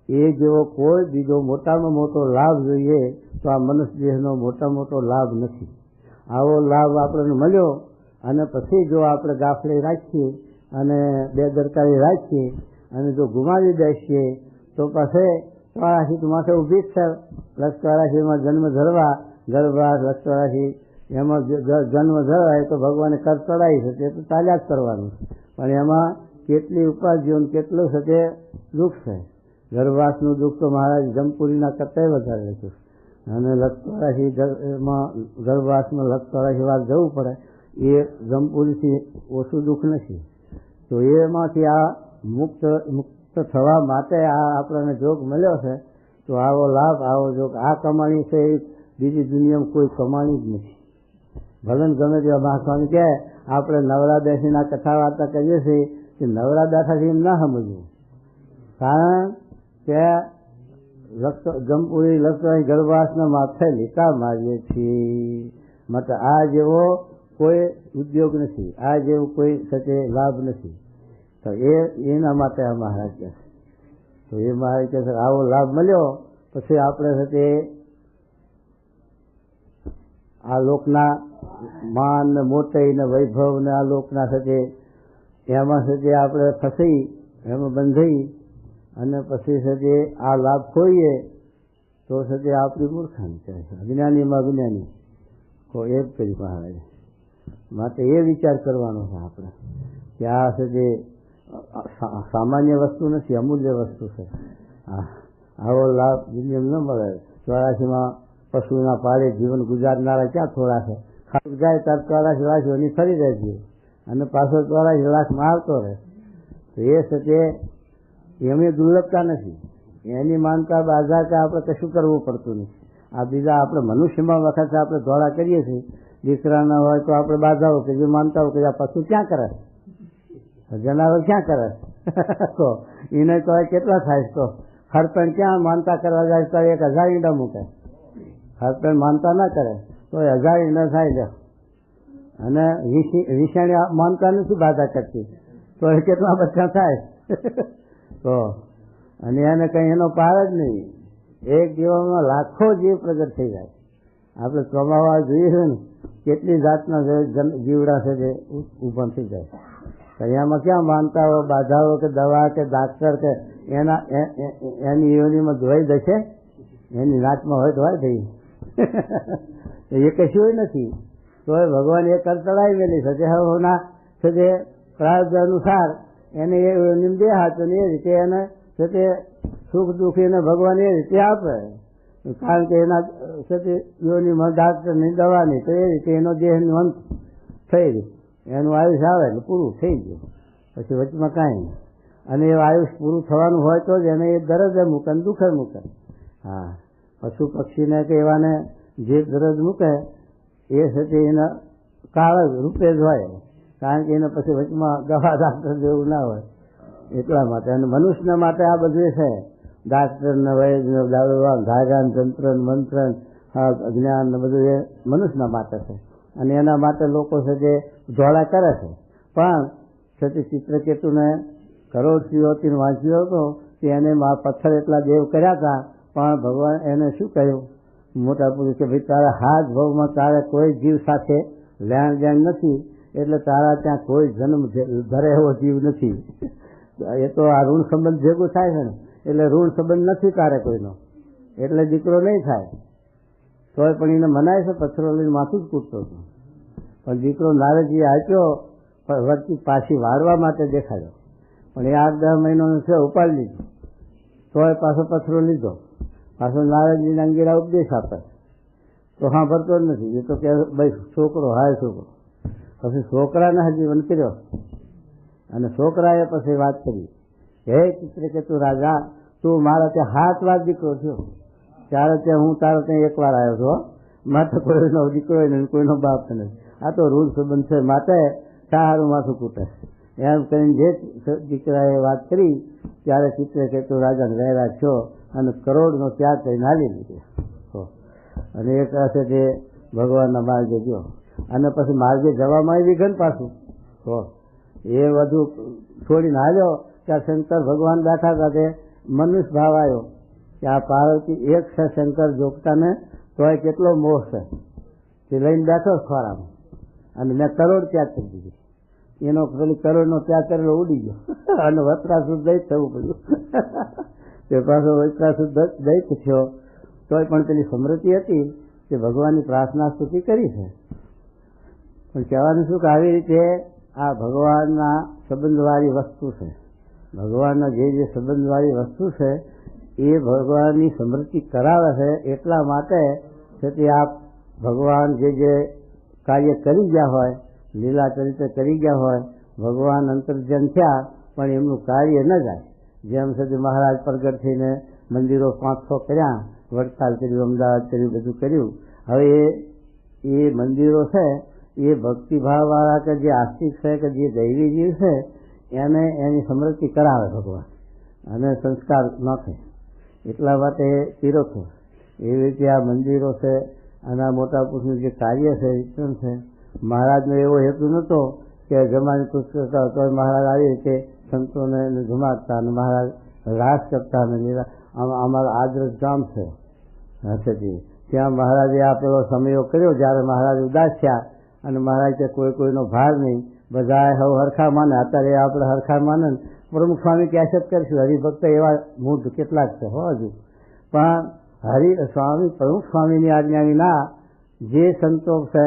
એ જેવો કોઈ બીજો મોટામાં મોટો લાભ જોઈએ તો આ મનુષ્ય દેહનો મોટા મોટો લાભ નથી. આવો લાભ આપણને મળ્યો અને પછી જો આપણે ગાફડી રાખીએ અને બેદરકારી રાખીએ અને જો ગુમાવી બેસીએ તો પછી 84 માથે ઊભી જ છે. લક્ષ-84માં જન્મ ધરવા, ગર્ભવાસ લક્ષ-84 એમાં જન્મ ધરવાય તો ભગવાને કર ચડાવી છે, તે તો ચાલ્યા જ કરવાનું. પણ એમાં કેટલી ઉપાધિઓ કેટલું છે તે દુઃખ છે. ગર્ભવાસનું દુઃખ તો મહારાજ જમપુરીના કરતાંય વધારે છે. અને લક્ષ-84માં ગર્ભવાસમાં લક્ષ-84 વાર જવું પડે, એ જમપુરીથી ઓછું દુઃખ નથી. તો એમાંથી આ મુક્ત થવા માટે આ આપણને જોગ મળ્યો છે. તો આવો લાભ આવો જો આ કમાણી છે એ બીજી દુનિયામાં કોઈ કમાણી જ નથી. ભલે ગમે તેવા મહાસ્વામી કહે આપણે નવરા બેસીને કથા વાર્તા કરીએ છીએ કે નવરા બેઠાથી એમ ના સમજવું, કારણ કે જમપુરી લક્ષણ ગર્ભાસના માથે લીટા મારીએ છીએ. માટે આ જેવો કોઈ ઉદ્યોગ નથી, આ જેવો કોઈ સચે લાભ નથી. તો એના માટે આ મહારાજ કહે છે. તો એ મહારાજ કહે છે આવો લાભ મળ્યો પછી આપણે સાથે આ લોકના માન ને મોટઈ ને વૈભવ ને આ લોકના સાથે એમાં સાથે આપણે ફસાઈ એમાં બંધાઈ અને પછી સાથે આ લાભ ખોઈએ તો સાથે આપણી મૂર્ખાની કહે છે. અજ્ઞાનીમાં જ્ઞાની તો એ જ કરી મહારાજ. માટે એ વિચાર કરવાનો છે આપણે કે આ સાથે સામાન્ય વસ્તુ નથી, અમૂલ્ય વસ્તુ છે. આવો લાભ દુનિયામાં ન મળે. 84માં પશુના પાળે જીવન ગુજારનારા ક્યાં થોડા છે. ખાસ જાય ત્યારે 84 લાખ એની ફરી રહે છે અને પાછો 84 લાખમાં આવતો રહે. તો એ છે એમની દુર્લભતા નથી, એની માનતા બાધા કે આપણે કશું કરવું પડતું નથી. આ બીજા આપણે મનુષ્યમાં વખત આપણે ધોળા કરીએ છીએ. દીકરાના હોય તો આપણે બાધાઓ કે જે માનતા હોય કે આ પશુ ક્યાં કરે, જનાવર ક્યાં કરે તો એને તો કેટલા થાય તો હરપણ ક્યાં માનતા કરવા જાય તો 1000 ઈંડા મૂકે. હરપણ માનતા ના કરે તો 1000 ઈંડા થાય છે. અને વિષાણી માનતા નથી બાધા કરતી તો એ કેટલા બચ્ચા થાય તો અને એને કંઈ એનો પાર જ નહીં. એક જીવનમાં લાખો જીવ પ્રગટ થઈ જાય. આપણે ચોમાવા જોઈએ છે ને કેટલી જાતના જીવડા છે જે ઊભા થઈ જાય. એમાં ક્યાં માનતાઓ બાધાઓ કે દવા કે ડાક્ટર કે એની યોનીમાં ધોઈ દેશે, એની નાકમાં હોય ધોઈ થઈ એ કશું નથી. તો ભગવાન એ કરતળાવેલી છે હવના છે તે પ્રાર્થ અનુસાર એને એ યોની બે હાથ એ રીતે એને છે તે સુખ દુઃખ એને ભગવાન એ રીતે આપે. કારણ કે એના છે તે યોનીમાં ડાક્ટરની દવાની તો એ રીતે એનો દેહનું અંત થઈ ગયું, એનું આયુષ આવે એટલે પૂરું થઈ ગયું, પછી વચમાં કાંઈ નહીં. અને એ આયુષ પૂરું થવાનું હોય તો જ એને એ દરજે મૂકે ને દુઃખે મૂકે. હા, પશુ પક્ષીને કે એવાને જે દરજ મૂકે એ છે તે એના કાળ રૂપે જ હોય, કારણ કે એને પછી વચમાં દવા ડાક્ટર જેવું ના હોય એટલા માટે. અને મનુષ્યના માટે આ બધું છે, ડાક્ટર ને વૈદ્ય ધાગા તંત્ર મંત્ર અજ્ઞાન ને બધું એ મનુષ્યના માટે છે. અને એના માટે લોકો છે જે ધોળા કરે છે. પણ છતી ચિત્રકેતુને કરોડથી વાંચ્યો હતો કે એને પથ્થર એટલા દેવ કર્યા હતા, પણ ભગવાન એને શું કહ્યું મોટા પુરુષ કે ભાઈ તારા હાથ ભવમાં તારે કોઈ જીવ સાથે લેણ દેણ નથી, એટલે તારા ત્યાં કોઈ જન્મ ધરે એવો જીવ નથી. એ તો આ ઋણ સંબંધ ભેગું થાય છે ને, એટલે ઋણ સંબંધ નથી તારે કોઈનો, એટલે દીકરો નહીં થાય. તોય પણ એને મનાય છે, પથ્થરો લઈને માથું જ કૂટતો હતો. પણ દીકરો નારદજીએ આપ્યો વચ્ચે પાછી વાળવા માટે દેખાડ્યો, પણ એ 8-10 મહિનાનો છે ઉપાડી લીધો. તોય પાછો પથ્થરો લીધો, પાછો નારદજીને અંગેરા ઉપદેશ આપે તો સાંભળતો જ નથી. એ તો કે ભાઈ છોકરો હાય છોકરો. પછી છોકરાને હજીવન કર્યો અને છોકરાએ પછી વાત કરી હે ચિત્રકેતુ રાજા, તું મારા ત્યાં 7 વાર દીકરો થયો, ત્યારે ત્યાં હું તારા ત્યાં 1 વાર આવ્યો છું. માથે કોઈનો દીકરો નહીં, કોઈનો બાપ નથી. આ તો રૂઢ સંબંધ છે, માટે સારું માથું કૂટે એમ કરીને જે દીકરાએ વાત કરી ત્યારે ચિત્રકેતુ રાજાને વહેરા થયો અને કરોડનો ત્યાગ કરીને હાલી લીધો. અને એક હશે તે ભગવાનના માર્ગે ગયો અને પછી માર્ગે જવામાં વિઘન પાછું તો એ બધું છોડીને હાલ્યો. ત્યાં શંકર ભગવાન બેઠા હતા, તે મનુષ્ય ભાવ આવ્યો કે આ પાર્વતી એક છે શંકર જોગતાને તોય કેટલો મોહ છે, તે લઈને બેઠો ખોરામાં અને મેં કરોડ ત્યાગ કરી દીધી. એનો પેલી કરોડનો ત્યાગ કરેલો ઉડી ગયો અને વત્રાસુર દૈત થવું પડ્યું. તે પાછો વત્રાસુર દૈત થયો તોય પણ પેલી સમૃદ્ધિ હતી કે ભગવાનની પ્રાર્થના સ્તુતિ કરી છે. પણ કહેવાનું શું કે આવી રીતે આ ભગવાનના સંબંધવાળી વસ્તુ છે, ભગવાનના જે સંબંધવાળી વસ્તુ છે એ ભગવાનની સમૃદ્ધિ કરાવે છે. એટલા માટે છતાં આપ ભગવાન જે કાર્ય કરી ગયા હોય, લીલા ચરિત્ર કરી ગયા હોય, ભગવાન અંતર્જન થયા પણ એમનું કાર્ય ન જાય. જેમ સુધી મહારાજ પ્રગટ થઈને મંદિરો 500 કર્યા, વડતાલ કર્યું, અમદાવાદ કર્યું, બધું કર્યું. હવે એ મંદિરો છે એ ભક્તિભાવવાળા કે જે આસ્તિક છે કે જે દૈવી જીવ છે એને એની સમૃદ્ધિ કરાવે ભગવાન અને સંસ્કાર નાખે. એટલા માટે તીર્થો એવી રીતે આ મંદિરો છે અને આ મોટા પુરુષનું જે કાર્ય છે શિક્ષણ છે. મહારાજનો એવો હેતુ નહોતો કે જમાની પુસ્તક કરતા તો મહારાજ આવી રીતે સંતોને જમાડતા અને મહારાજ રાસ કરતા. અને અમારા આદરજ ગામ છે ત્યાં મહારાજે આ પેલો સમયો કર્યો જ્યારે મહારાજ ઉદાસ થયા અને મહારાજ કે કોઈનો ભાર નહીં, બધા હવે હરખા માને. અત્યારે આપણે હરખા માને પ્રમુખ સ્વામી કેસેટ કરીશું. હરિભક્ત એવા મૂર્ધ કેટલાક છે હજુ, પણ સ્વામી પ્રમુખ સ્વામીની આજ્ઞા વિના જે સંતો છે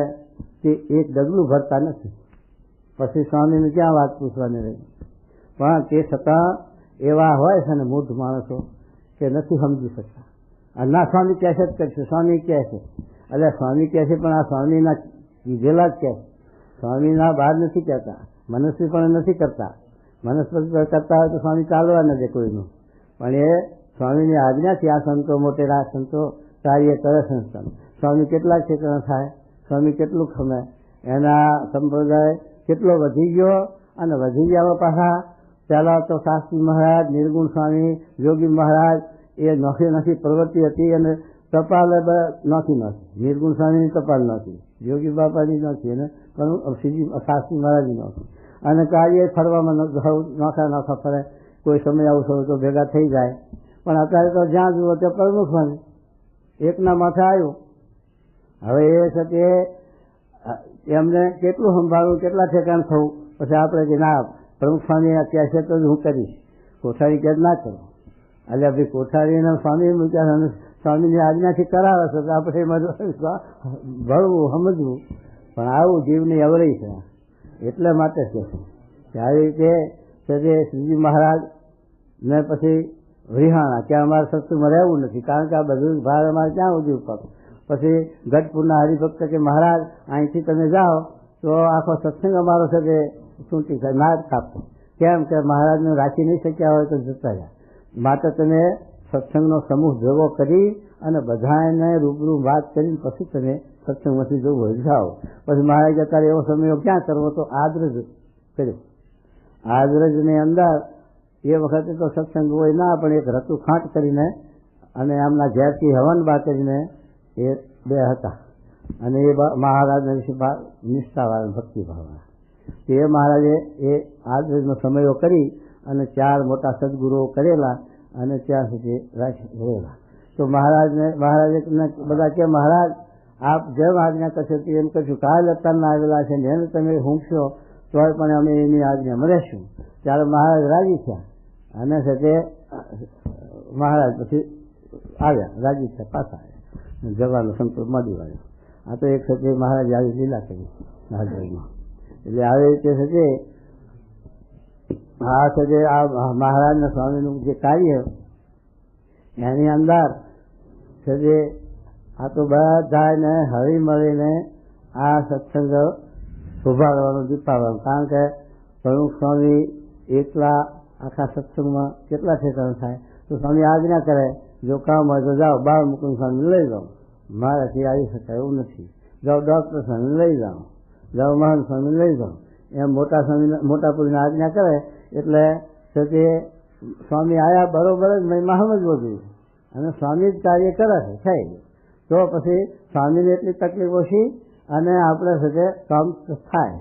તે એક ડગલું ભરતા નથી. પછી સ્વામીને ક્યાં વાત પૂછવાની રહી. પણ તે છતાં એવા હોય છે ને મૂર્ધ માણસો કે નથી સમજી શકતા. ના સ્વામી કેસેટ કરીશું, સ્વામી કહે છે એટલે સ્વામી કહે છે પણ આ સ્વામીના કીધેલા જ કહે. સ્વામીના બહાર નથી કહેતા, મનસ્વી પણ નથી કરતા. મનસ્વી કરતા હોય તો સ્વામી ચાલવા ન દે કોઈનું. પણ એ સ્વામીની આજ્ઞાથી આ સંતો મોટેરા સંતો કાર્ય કરે સંસ્થાન. સ્વામી કેટલા ક્ષેત્રમાં થાય, સ્વામી કેટલું ખમે, એના સંપ્રદાય કેટલો વધી ગયો. અને વધી ગયા પાછા પહેલાં તો શાસ્ત્રી મહારાજ, નિર્ગુણ સ્વામી, યોગી મહારાજ એ નોખી પ્રવૃત્તિ હતી અને ટપાલ નોખી નહોતી. નિર્ગુણ સ્વામીની ટપાલ નહોતી, યોગી બાપાની નહોતી અને શાસ્ત્રી મહારાજની નહોતી. અને કાર્ય ફરવામાં નોખા ફરે. કોઈ સમય આવશે તો ભેગા થઈ જાય. પણ અત્યારે તો જ્યાં જુઓ ત્યાં પ્રમુખ સ્વામી એકના માથે આવ્યું. હવે એ છે કે એમને કેટલું સંભાળવું, કેટલા ઠેકાણ થવું. પછી આપણે કે ના પ્રમુખ સ્વામી અત્યારે છે તો હું કરીશ, કોઠારી કે ના કરો. એટલે ભાઈ કોઠારીને સ્વામી મૂક્યા અને સ્વામીની આજ્ઞાથી કરાવે છે તો આપણે એમાં ભળવું સમજવું. પણ આવું જીવની અવળી છે. એટલે માટે છે કે આવી રીતે જે શ્રીજી મહારાજ ને પછી વિહાણા કે અમારે સત્સંગમાં રહેવું નથી, કારણ કે આ બધું ભાર અમારે ક્યાં ઉજવું પડે. પછી ગઢપુરના હરિભક્ત કે મહારાજ અહીંથી તમે જાઓ તો આખો સત્સંગ અમારો છે કે સૂંટી થાય, ના જ કાપો. કેમ કે મહારાજને રાખી નહીં શક્યા હોય તો જતા રહ્યા. માટે તમે સત્સંગનો સમૂહ ભેગો કરી અને બધાને રૂબરૂ વાત કરીને પછી તમે સત્સંગમાંથી જવું હોય જાઓ. પછી મહારાજ અત્યારે એવો સમય ક્યાં કરવો તો આદરજ કર્યો. આદરજની અંદર એ વખતે તો સત્સંગ હોય ના, પણ એક રતું ખાંટ કરીને અને આમના ઝેરથી હવન બા કરીને એ બે હતા. અને એ મહારાજના વિશે નિષ્ઠાવાળા ભક્તિભાવવાળા એ મહારાજે એ આદરજનો સમયો કરી અને 4 મોટા સદગુરુઓ કરેલા અને ત્યાં સુધી રહેલા. તો મહારાજે બધા કે મહારાજ આપ જેમ આજ્ઞા કરશો એમ કરશું. કાલ અત્યારના આવેલા છે ને એને તમે ઊંઘશો તોય પણ અમે એની આજ્ઞામાં રહેશું. ત્યારે મહારાજ રાજી થયા અને છે તે મહારાજ પછી આવ્યા, રાજી થયા, પાછા આવ્યા. જવાનો સંતોષ મળી વાળ્યો. આ તો એક સાથે મહારાજ આવી લીલા કરી હાજરીમાં. એટલે આવી રીતે છે તે આ છે તે આ મહારાજના સ્વામીનું જે કાર્ય એની અંદર છે તે આ તો બધાને હળી મળીને આ સત્સંગ શોભાડવાનું, દીપાવવાનું. કારણ કે પ્રમુખ સ્વામી એકલા આખા સત્સંગમાં કેટલા ઠેકાણ થાય. તો સ્વામી આજ્ઞા કરે જો કામ હોય તો જાઓ બાળ મુકુંદ સ્વામી લઈ જાઓ, મારાથી આવી શકાય એવું નથી. જાઓ ડૉક્ટર સ્વામી લઈ જાઓ, જાઓ મહાન સ્વામી લઈ જાઓ. એમ મોટા સ્વામી મોટા પુરુષને આજ્ઞા કરે એટલે તે સ્વામી આવ્યા બરોબર જ મહિમા સમજવો જોઈએ અને સ્વામી જ કાર્ય કરે છે થઈ. તો પછી સ્વામીને એટલી તકલીફ ઓછી અને આપણે સાથે કામ થાય.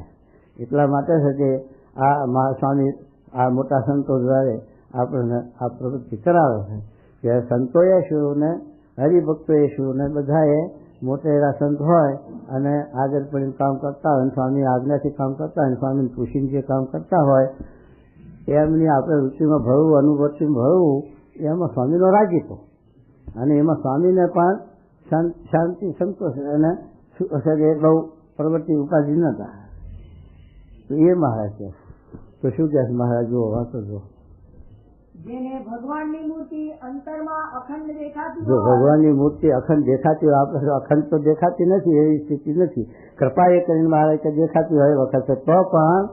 એટલા માટે છે કે આ સ્વામી આ મોટા સંતો દ્વારા આપણને આ પ્રવૃત્તિ કરાવે છે કે સંતોએ શું ને હરિભક્તોએ શું ને બધાએ મોટેરા સંત હોય અને આગળ પડીને કામ કરતા હોય, સ્વામી આજ્ઞાથી કામ કરતા હોય, સ્વામીને પૂછીને જે કામ કરતા હોય એમની આપણે રુચિમાં ભળવું, અનુભૂતિમાં ભળવું, એમાં સ્વામીનો રાજીપો અને એમાં સ્વામીને પણ શાંતિ, સંતોષ અને બહુ પ્રવૃત્તિ ઉપાધિ ન થાય. તો એ મહારાજ કહે તો શું કહે છે મહારાજ? જુઓ વાંચો જો. જેને ભગવાનની મૂર્તિ અંતરમાં અખંડ દેખાતી જો ભગવાનની મૂર્તિ અખંડ દેખાતી હોય, આપણે અખંડ તો દેખાતી નથી એવી સ્થિતિ નથી. કૃપા એ કરીને મહારાજ કે દેખાતી હોય વખતે તો પણ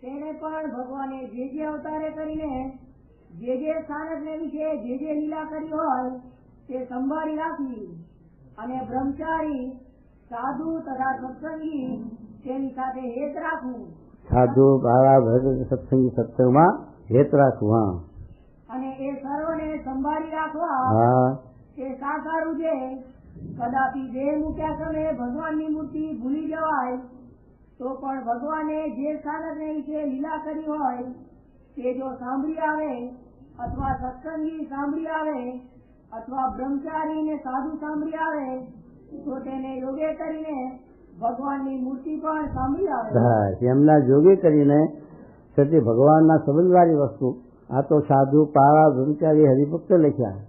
તેને પણ ભગવાને જે અવતારે કરીને જે સ્થાનકને વિશે જે લીલા કરી હોય તે સંભાળી રાખવી અને બ્રહ્મચારી સાધુ તથા સત્સંગી તેની સાથે હેત રાખવું. સાધુ બાળા સત્સંગી સત્સંગમાં હેત રાખવું. હા. અને એ સર્વને સંભાળી રાખવા તે સાકારું છે. કદાપી દેહ મૂક્યા સમયે ભગવાનની મૂર્તિ ભૂલી જવાય તો પણ ભગવાને જે સ્થાનકને વિશે લીલા કરી હોય તે જો સાંભળી આવે અથવા સત્સંગી સાંભળી આવે અથવા બ્રહ્મચારી ને સાધુ સાંભળી આવે તો તેને યોગે કરીને ભગવાનની મૂર્તિ પણ સાંભળી આવે. એમના યોગે કરીને સતી ભગવાનના સંબંધવાળી વસ્તુ. આ તો સાધુ પાળા બ્રહ્મચારી હરિભક્ત લખ્યા,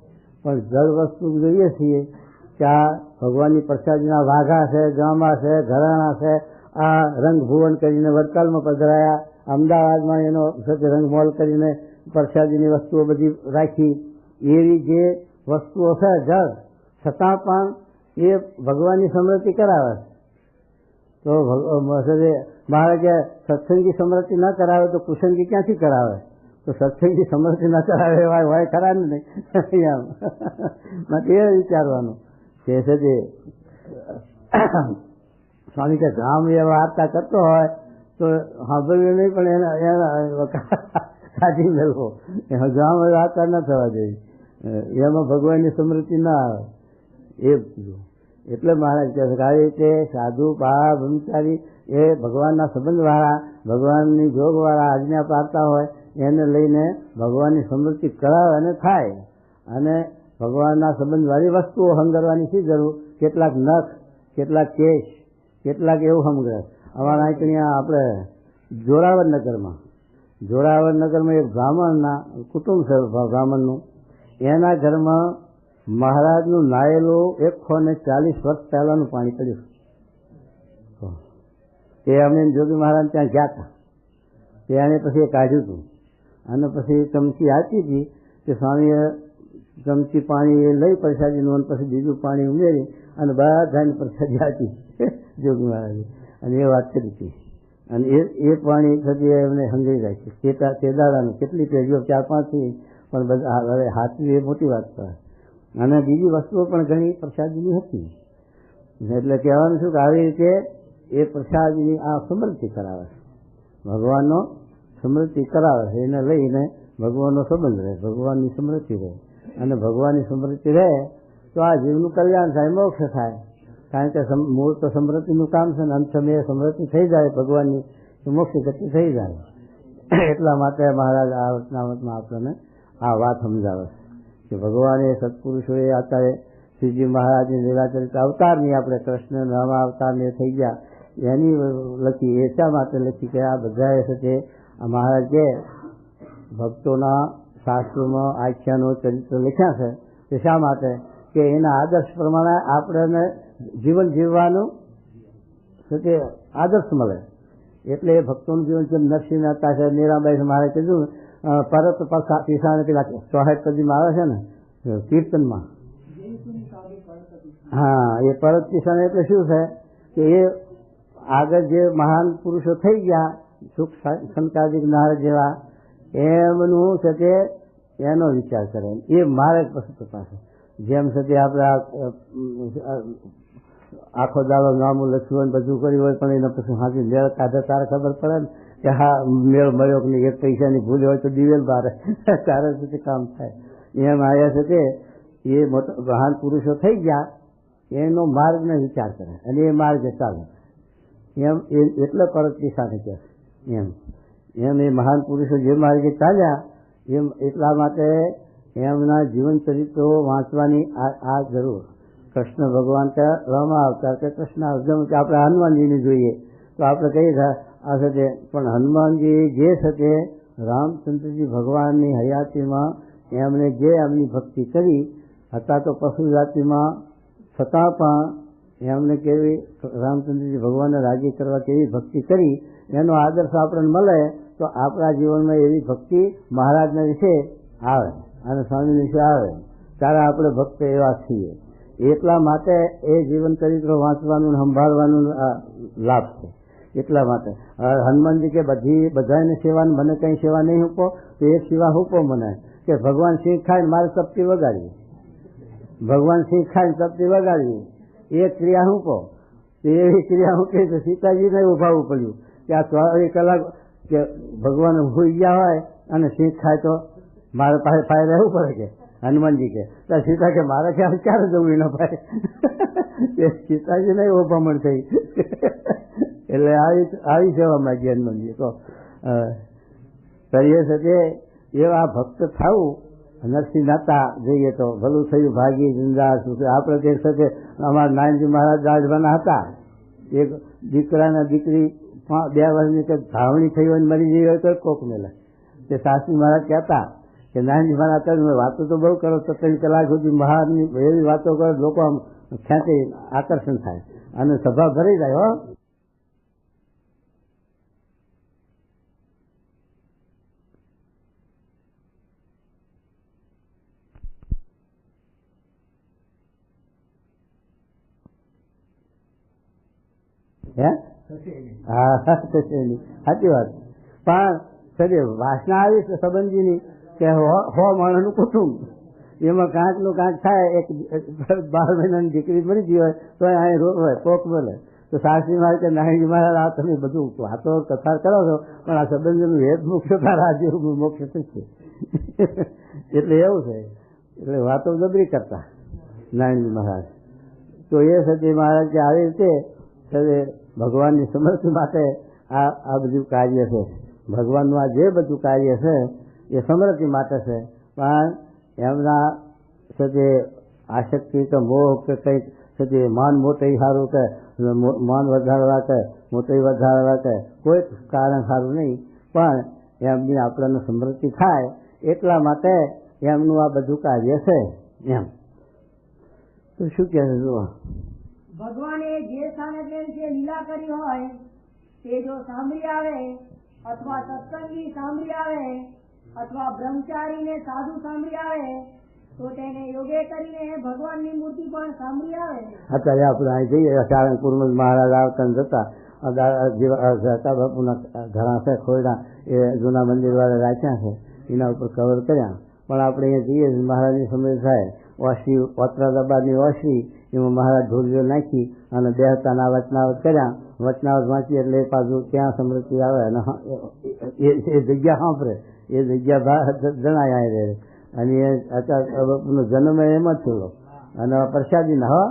પણ જળ વસ્તુ જોઈએ છીએ કે આ ભગવાનની પ્રસાદીના વાઘા છે, ગામા છે, ઘરાણા છે. આ રંગ ભુવન કરીને વડતાલમાં પધરાયા, અમદાવાદમાં એનો રંગમોલ કરીને પ્રસાદીની વસ્તુઓ બધી રાખી. એવી જે વસ્તુઓ છે જળ, છતાં પણ એ ભગવાનની સમૃદ્ધિ કરાવે. તો મહારાજે સત્સંગી સમૃદ્ધિ ન કરાવે તો કુસંગી ક્યાંથી કરાવે? તો સત્સંગી સમૃદ્ધિ ન કરાવે એવા હોય ખરા ને નહીં. એ વિચારવાનું કે છે જે સ્વામી કે ગામ એ વાર્તા કરતો હોય તો સાંભળ્યું નહીં, પણ એને કાઢી મેળવો. ગામ વાર્તા ન થવા જોઈએ, એમાં ભગવાનની સમૃદ્ધિ ના આવે. એ એટલે મહારાજ કહે છે આ રીતે સાધુ બાળા બ્રહ્મચારી એ ભગવાનના સંબંધવાળા, ભગવાનની જોગવાળા આજ્ઞા પાડતા હોય એને લઈને ભગવાનની સમૃદ્ધિ કરાવે અને થાય. અને ભગવાનના સંબંધવાળી વસ્તુઓ હંગરવાની શી જરૂર? કેટલાક નખ, કેટલાક કેશ, કેટલાક એવું સમગ્ર. અમારા અહીંયા આપણે જોરાવરનગરમાં એક બ્રાહ્મણના કુટુંબ છે, બ્રાહ્મણનું. એના ઘરમાં મહારાજનું નાયેલું 140 વર્ષ પહેલાનું પાણી પડ્યું. તે અમે જોગી મહારાજ ત્યાં ગયા હતા. તેને પછી એ કાઢ્યું હતું અને પછી ચમચી આપી હતી કે સ્વામીએ ચમચી પાણી એ લઈ પ્રસાદીનું અને પછી બીજું પાણી ઉમેરી અને બધાની પ્રસાદી આપી જોગી મહારાજે. અને એ વાત કરી હતી. અને એ પાણી થતી એમને હંગરી રાખી. તેદાડાનું કેટલી પેઢીઓ 4-5 થી, પણ બધા હવે હાથવી એ મોટી વાત કહેવાય. અને બીજી વસ્તુઓ પણ ઘણી પ્રસાદીની હતી. એટલે કહેવાનું શું કે આવી રીતે એ પ્રસાદીની આ સમૃદ્ધિ કરાવે છે, ભગવાનનો સમૃદ્ધિ કરાવે છે. એને લઈને ભગવાનનો સંબંધ રહે, ભગવાનની સમૃદ્ધિ રહે. અને ભગવાનની સમૃદ્ધિ રહે તો આ જીવનું કલ્યાણ થાય, મોક્ષ થાય. કારણ કે મૂળ તો સમૃદ્ધિનું કામ છે ને અંત સમયે સમૃદ્ધિ થઈ જાય ભગવાનની તો મોક્ષ ગતિ થઈ જાય. એટલા માટે મહારાજ આ વચનામતમાં આપણને આ વાત સમજાવે છે કે ભગવાને સત્પુરુષોએ અત્યારે શ્રીજી મહારાજની લીલાચરિત અવતારની આપણે કૃષ્ણ રામા અવતારને થઈ ગયા એની લખી. એ શા માટે લખી કે આ બધાએ સાથે મહારાજ કે ભક્તોના શાસ્ત્રોમાં આખ્યાનો ચરિત્ર લખ્યા છે. તે શા માટે? કે એના આદર્શ પ્રમાણે આપણને જીવન જીવવાનું તે આદર્શ મળે. એટલે એ ભક્તોનું જીવન જેમ નરસિંહ હતા છે, મીરાબાઈ મહારાજ કીધું પરત પીસાને પેલા 64 કદીમાં આવે છે ને કીર્તનમાં. હા, એ પરત પીસાને એટલે શું છે કે એ આગળ જે મહાન પુરુષો થઈ ગયા સુખ સંકાદિક નારદ જેવા, એમનું છે તે એનો વિચાર કરે. એ મારે પછી પાસે જેમ છે તે આપણે આખો દાડો નામું લખ્યું હોય બધું કર્યું હોય, પણ એના પછી હાથી મેળ કાઢે તારે ખબર પડે ને કે હા મેળ મળ્યો કે નહીં. એક પૈસાની ભૂલ હોય તો દિવેલ બારે તારે સુધી કામ થાય. એમ આવ્યા છે કે એ મોટા મહાન પુરુષો થઈ ગયા એનો માર્ગનો વિચાર કરે અને એ માર્ગ ચાલે. એમ એટલે પરત દિશાને કહે એમ એ મહાન પુરુષો જે માર્ગે ચાલ્યા એમ એટલા માટે એમના જીવન ચરિત્રો વાંચવાની આ જરૂર. કૃષ્ણ ભગવાન કે રામા અવતાર કે કૃષ્ણ અર્જુન કે આપણે હનુમાનજીને જોઈએ તો આપણે કહીએ આ સાથે, પણ હનુમાનજી જે છે તે રામચંદ્રજી ભગવાનની હયાતીમાં એમણે જે એમની ભક્તિ કરી હતા તો પશુ જાતિમાં છતાં પણ એમને કેવી રામચંદ્રજી ભગવાનને રાજી કરવા કેવી ભક્તિ કરી એનો આદર્શ આપણને મળે તો આપણા જીવનમાં એવી ભક્તિ મહારાજના વિશે આવે અને સ્વામી વિશે આવે ત્યારે આપણે ભક્ત એવા છીએ. એટલા માટે એ જીવન ચરિત્ર વાંચવાનું સંભાળવાનું લાભ છે. એટલા માટે હનુમાનજી કે બધાને સેવા, મને કંઈ સેવા નહીં હૂપો તો એક સેવા હૂપો મને કે ભગવાન સિંહ ખાઈને મારે તપતી વગાડવી, ભગવાન સિંહ ખાઈને તપતી વગાડવી, એ ક્રિયા હું કહો એવી ક્રિયા હું કહી તો સીતાજીને ઉભાવવું પડ્યું કે આ 24 કલાક કે ભગવાન હોઈ ગયા હોય અને સિંહ ખાય તો મારે પાસે ફાય રહેવું પડે કે હનુમાનજી કે સીતા કે મારે ક્યારે જવું ન ભાઈ સીતાજીને ઉભામણ થઈ એટલે આવી સેવા માંગી હનુમાનજી. તો કરીએ છે એવા ભક્ત થવું. નરસિંહ નાતા જોઈએ તો ભલું થયું ભાગી જિંદા આપણે તે સાથે અમારા નાનજી મહારાજ રાજવાના હતા. એક દીકરાના દીકરી 2 વર્ષની કંઈક ધાવણી થઈ હોય મરી જઈ હોય તો કોક મેલે તે સાસુ મહારાજ કહેતા કે નાનજી મહારાજ તમે વાતો તો બહુ કરો, 3 કલાક સુધી મહારાજની એવી વાતો કરો લોકો આમ ખેંચી આકર્ષણ થાય અને સભા ભરી જાય. હો સાચી વાત. પણ વાસના આવી છે સંબંધીની કે 100 માણસનું કુટુંબ, એમાં કાંકનું કાંક થાય. એક 12 મહિનાની દીકરી મરી ગઈ હોય તો અહીં રોવે કોક બોલે તો સાસરી મારે કે નાનજી મહારાજ આ તમે બધું વાતો કથા કરો છો પણ આ સંબંધીનું હેત મુખ્ય રાજ્ય મોક્ષ થશે એટલે એવું છે. એટલે વાતો જબરી કરતા નાનજી મહારાજ. તો એ સતી મહારાજ કે આવી રીતે ભગવાનની સમૃદ્ધિ માટે આ બધું કાર્ય છે. ભગવાનનું આ જે બધું કાર્ય છે એ સમૃદ્ધિ માટે છે. પણ એમના સાથે આસક્તિ કે મોહ કે કંઈક સાથે માન મોટી સારું કે માન વધારવા કે મોટી વધારવા કે કોઈ કારણ સારું નહીં, પણ એમની આપણને સમૃદ્ધિ થાય એટલા માટે એમનું આ બધું કાર્ય છે. એમ તો શું કહે છે જુઓ, ભગવાને જે સ્થાને જે લીલા કરી હોય તે જો સાંભળી આવે અથવા સત્સંગી સાંભળી આવે અથવા બ્રહ્મચારીને સાધુ સાંભળી આવે તો તેને યોગે કરીને ભગવાનની મૂર્તિ પણ સાંભળી આવે. અત્યારે આપણે અહીં જઈએ સારંગપુરમાં મહારાજ આવતા જતા જતા બાપુના ઘણા છે ખોયડા એ જૂના મંદિર વાળા રાખ્યા છે એના ઉપર કવર કર્યા. પણ આપણે અહીંયા જઈએ મહારાજની સમય થાય ઓશી ઓતરાદાબાદની ઓશી એમાં મહારાજ ઢોલીઓ નાખી અને બેહતાના વચનાવત કર્યા. વચનાવત વાંચી એટલે પાછું ત્યાં સમૃદ્ધિ આવે અને એ જગ્યા સાંભળે એ જગ્યા જણાય રહે. અને એ અત્યારે જન્મ એમ જ થયો અને પ્રસાદી ના હો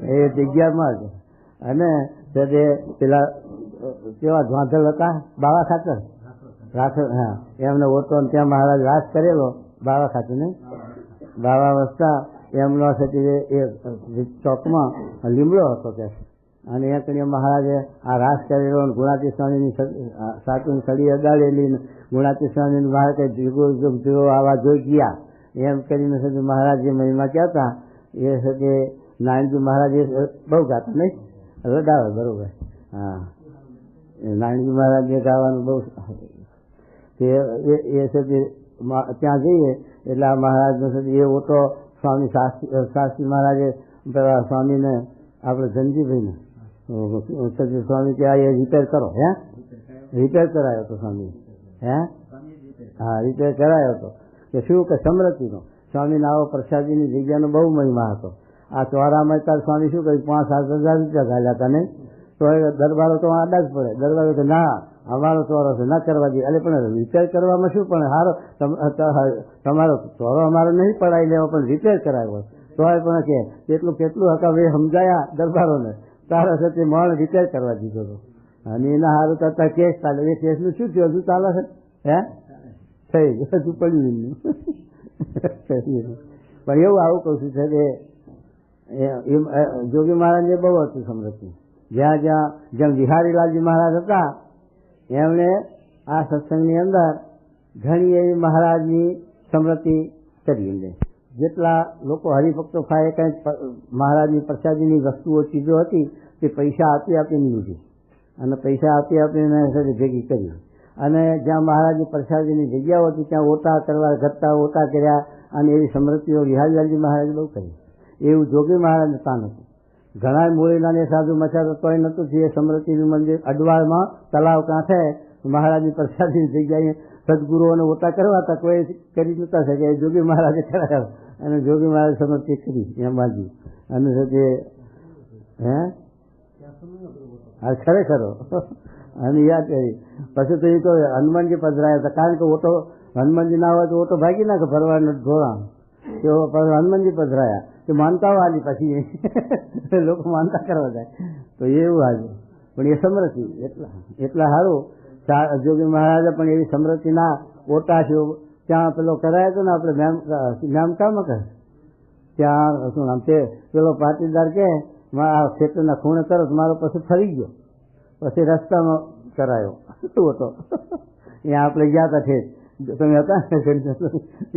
એ જગ્યામાં જ. અને પેલા કેવા ધ્વાંધલ હતા બાવા ખાતર રાખે, હા એમને ઓટો ત્યાં મહારાજ રાસ કરેલો બાવા ખાતર ને બાવા વસ્તા એમનો એ ચોકમાં લીમડો હતો કે અને એ કરીને મહારાજે આ રાસ કરેલો ગુણાતી સ્વામીની સાચું સળી અગાડેલી ગુણાતી સ્વામીની મહારાજ જીવો આવા જોઈ ગયા એમ કરીને સાથે મહારાજ જે મહિમા કહેતા એ સાથે નારાયણજી મહારાજ એ બહુ ગાતા નહીં રડાવે બરોબર. હા નારાયણજી મહારાજે ગાવાનું બહુ એ સાથે ત્યાં જઈએ એટલે આ મહારાજનો સાથે એ ઓટો સ્વામી શાસ્ત્રી મહારાજે સ્વામીને આપણે ધનજીભાઈને સ્વામી કે એ રિપેર કરો. હે રિપેર કરાયો હતો સ્વામી. હે હા રિપેર કરાયો હતો કે શું કે સમૃદ્ધિનો સ્વામીને આવો પ્રસાદીની જગ્યાનો બહુ મહિમા હતો. આ ચોરામાં તાર સ્વામી શું કહ્યું 5,000-7,000 રૂપિયા ઘાલ્યા હતા નહીં તો એ દરબારો તો આડા જ પડે. દરબારો કે ના અમારો ચોરો છે ના કરવા દે. એટલે પણ રિપેર કરવામાં શું પણ સારો તમારો ચોરો અમારો નહીં પડાવી લેવો પણ રિપેર કરાવ્યો તો પણ કે કેટલું હતા એ સમજાયા દરબારોને તારા સાથે મણ રિપેર કરવા દીધો હતો અને એના સારું કરતા કેસ ચાલે. એ કેસનું શું થયું હજુ ચાલે છે? હે થઈ ગયું હજુ પડ્યું પણ એવું આવું કહું છું છે કે જોગી મહારાજને બહુ હતું સમૃદ્ધિ. જેમ વિહારીલાલજી મહારાજ હતા એમણે આ સત્સંગની અંદર ઘણી એવી મહારાજની સમૃદ્ધિ કરી લે. જેટલા લોકો હરિભક્તો થાય કંઈક મહારાજની પ્રસાદીની વસ્તુઓ ચીજો હતી તે પૈસા આપીને લીધી અને પૈસા આપીને ભેગી કરી. અને જ્યાં મહારાજની પ્રસાદીની જગ્યાઓ હતી ત્યાં ઓટા કરવા ઘટતા ઓટા કર્યા અને એવી સમૃદ્ધિઓ વિહારીલાલજી મહારાજે બહુ કરી. એવું જોગી મહારાજને તાન હતું. ઘણા મૂળીલાને સાધુ મચાતો તોય નહોતું. એ સમૃદ્ધિનું મંદિર અડવાળમાં તલાવ કાંઠે મહારાજની પ્રસાદીની જગ્યાએ સદગુરુઓને ઓટા કરવાતા કોઈ કરી નતા શકે. જોગી મહારાજે કરાયા અને જોગી મહારાજ સમર્પિત કરી અંબાજી. અને તે હા ખરેખરો અને યાદ કરી. પછી તો એ તો હનુમાનજી પધરાયા હતા, કારણ કે ઓટો હનુમાનજી ના હોય તો ઓટો ભાગી નાખે ફરવાનું ઢોળા. તો હનુમાનજી પધરાયા કે માનતાઓ આલી, પછી લોકો માનતા કરવા જાય તો એવું આજે. પણ એ સમૃદ્ધિ એટલા સારું જોગી મહારાજે પણ એવી સમૃદ્ધિના ઓટા છે. ત્યાં પેલો કરાયો હતો ને આપણે નામ કામ કરે ત્યાં શું નામ તે પેલો પાટીદાર કે ખેતરના ખૂણે કરો તો મારો પછી ફરી ગયો, પછી રસ્તામાં કરાયો ઓટો. અહીંયા આપણે ગયા હતા ઠેઠ, તમે હતા ને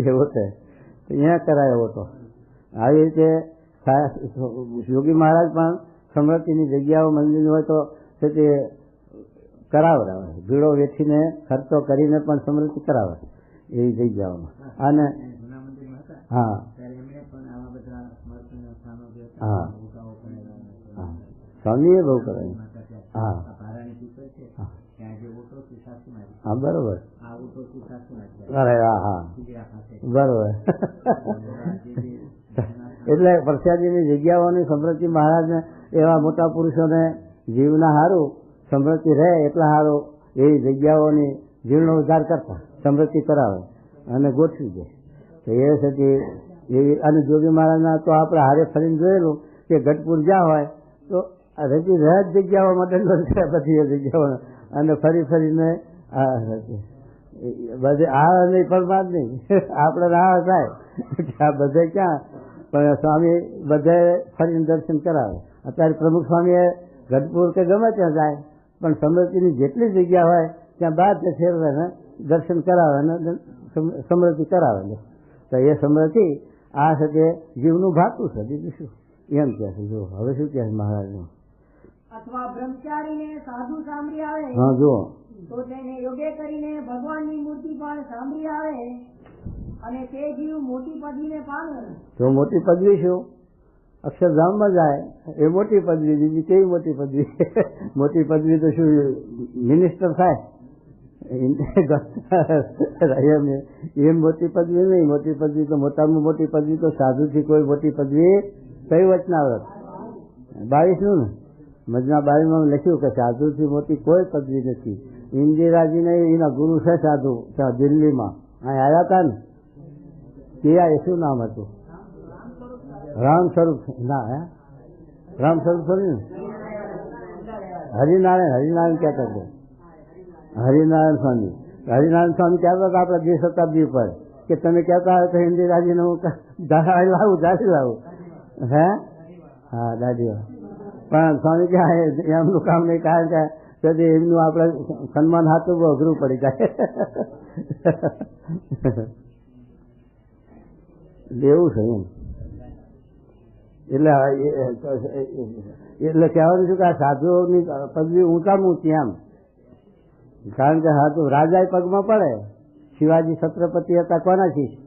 એવો છે, અહીંયા કરાયો ઓટો. આવી રીતે યોગી મહારાજ પણ સમૃદ્ધિની જગ્યાઓ મંદિર હોય તો તે કરાવે, ભીડો વેચીને ખર્ચો કરીને પણ સમૃદ્ધિ કરાવે એવી જગ્યાઓમાં. અને હા હા સ્વામીએ બહુ કરાયું. હા હા બરોબર. અરે હા હા બરોબર. એટલે પ્રસાદીની જગ્યાઓની સમૃદ્ધિ મહારાજને એવા મોટા પુરુષોને જીવના સારું સમૃદ્ધિ રહે એટલા સારું એવી જગ્યાઓની જીવનો ઉદ્ધાર કરતા સમૃદ્ધિ કરાવે અને ગોઠવી દે. તો એ સુધી એવી. અને જોગી મહારાજના તો આપણે હારે ફરીને જોયેલું કે ગઢપુર જ્યાં હોય તો હજી રહે જ જગ્યાઓમાં દંડોત છે બધી એ જગ્યાઓ, અને ફરી ફરીને બધે આ નહીં પરમાદ નહીં આપણે રાહ થાય આ બધે ક્યાં, પણ સ્વામી બધે ફરીને દર્શન કરાવે. અત્યારે પ્રમુખ સ્વામીએ ગઢપુર કે ગમે ત્યાં જાય પણ સમૃદ્ધિની જેટલી જગ્યા હોય ત્યાં બહાર ફેરવે ને દર્શન કરાવે ને સમૃદ્ધિ કરાવે. તો એ સમૃદ્ધિ આ સાથે જીવનું ભાતું છે, બીજું શું એમ કહે છે. જો હવે શું કહે છે મહારાજનું. અથવા બ્રહ્મચારીને સાધુ સાંભળી આવે હા જુઓ તો તેને યોગે કરીને ભગવાનની મૂર્તિ પણ સાંભળી આવે અને તે જીવ મોટી પદવીને પામે. તો મોટી પદવી શું? અક્ષરધામમાં જાય એ મોટી પદવી, બીજી કેવી મોટી પદવી? મોટી પદવી તો શું મિનિસ્ટર થાય એમ મોટી પદવી નહીં. મોટી પદવી તો મોટામાં મોટી પદવી તો સાધુથી કોઈ મોટી પદવી કઈ વચનાવ્રત 22 ને મજના 22 લખ્યું કે સાધુથી મોટી કોઈ પદવી નથી. ઇન્દિરાજીને એના ગુરુ છે સાધુ ત્યાં દિલ્હીમાં અહીં આવ્યા હતા ને, ત્યાં શું નામ હતું? રામ સ્વરૂપ ના હે રામ સ્વરૂપ થોડી ને હરિનારાયણ કહેતા હતા. હરિનારાયણ સ્વામી કહેતા હતા આપણા 2 શતાબ્દી પર કે તમે કહેતા હોય તો ઇન્દિરાજીને હું દાઢી લાવું હે હા દાઢી. પણ સ્વામી ક્યાં એમનું કામ નહીં, કારણ કે તેથી એમનું આપણે સન્માન હાથું બહુ અઘરું પડી જાય. એવું છે એમ. એટલે કહેવાનું છું કે આ સાધુઓની પદવી ઊંચામાં ઊંચી એમ, કારણ કે સાધુ રાજા પગમાં પડે. શિવાજી છત્રપતિ હતા કોના શિષ્ય?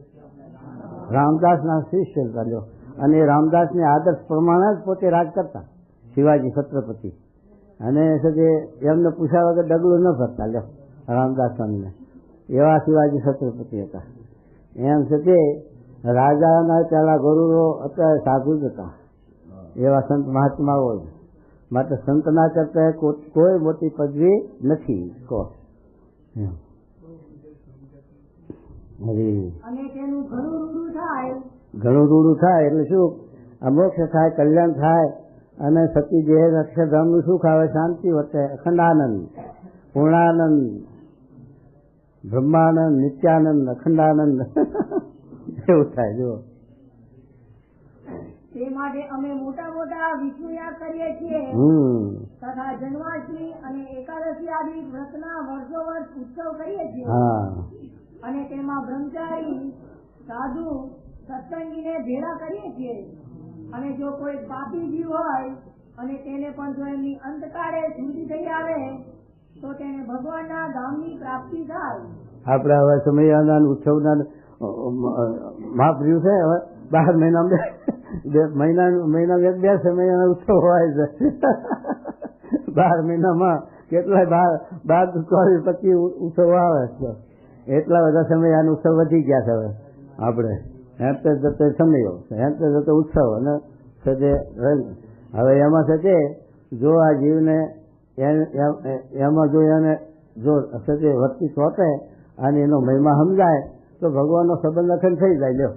રામદાસના શિષ્ય હતા. અને એ રામદાસની આદર્શ પ્રમાણે જ પોતે રાજ કરતા શિવાજી છત્રપતિ. અને એમને પૂછ્યા વગર ડગલું ન ભરતા લ્યો રામદાસ સ્વામીને, એવા શિવાજી છત્રપતિ હતા. એમ છે તે રાજાના પેલા ગુરુઓ અત્યારે સાધુ જ હતા, એવા સંત મહાત્મા હોય. માટે સંતના કરતા કોઈ મોટી પદવી નથી. ઘણું રૂડું થાય એટલે શું? મોક્ષ થાય, કલ્યાણ થાય, અને સતી દેહ અક્ષરધામનું સુખ આવે, શાંતિ વર્તે, અખંડાનંદ, પૂર્ણાનંદ, બ્રહ્માનંદ, નિત્યાનંદ, અખંડાનંદ એવું થાય. જો તે માટે અમે મોટા મોટા વિષ્ણુ યાગ કરીએ છીએ તથા જન્માષ્ટમી અને એકાદશી આદિ વ્રતના વર્ષો વર્ષ ઉત્સવ કરીએ છીએ. અને તેમાં બ્રહ્મચારી સાધુ સત્સંગીને ભેળા કરીએ છીએ. અને જો કોઈ પાપી જીવ હોય અને તેને પણ જો એમની અંતકાળે શુદ્ધિ થઈ આવે તો તેને ભગવાનના ધામની પ્રાપ્તિ થાય. આપણે હવે સમયાના ઉત્સવના માપ રહ્યું છે. હવે 12 મહિના 2 સમયના ઉત્સવ હોય છે. 12 મહિનામાં કેટલાય 12-24-25 ઉત્સવ આવે છે. એટલા બધા સમયાનો ઉત્સવ વધી ગયા છે હવે આપણે હેંતે જતે સમયો હેંતે જતો ઉત્સવ અને સજે હવે એમાં સજે જો આ જીવને એમાં જો એને જો સજે વર્તી ચોટે અને એનો મહિમા સમજાય તો ભગવાનનો સંબંધ અખંડ થઈ જાય. લ્યો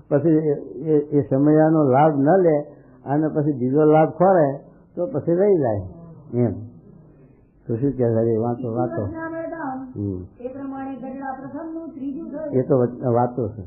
પછી એ સમયાનો લાભ ન લે અને પછી બીજો લાભ ખોરે તો પછી રહી જાય એમ. તો શું કહે વાંચો વાંચો. એ તો વાતો છે.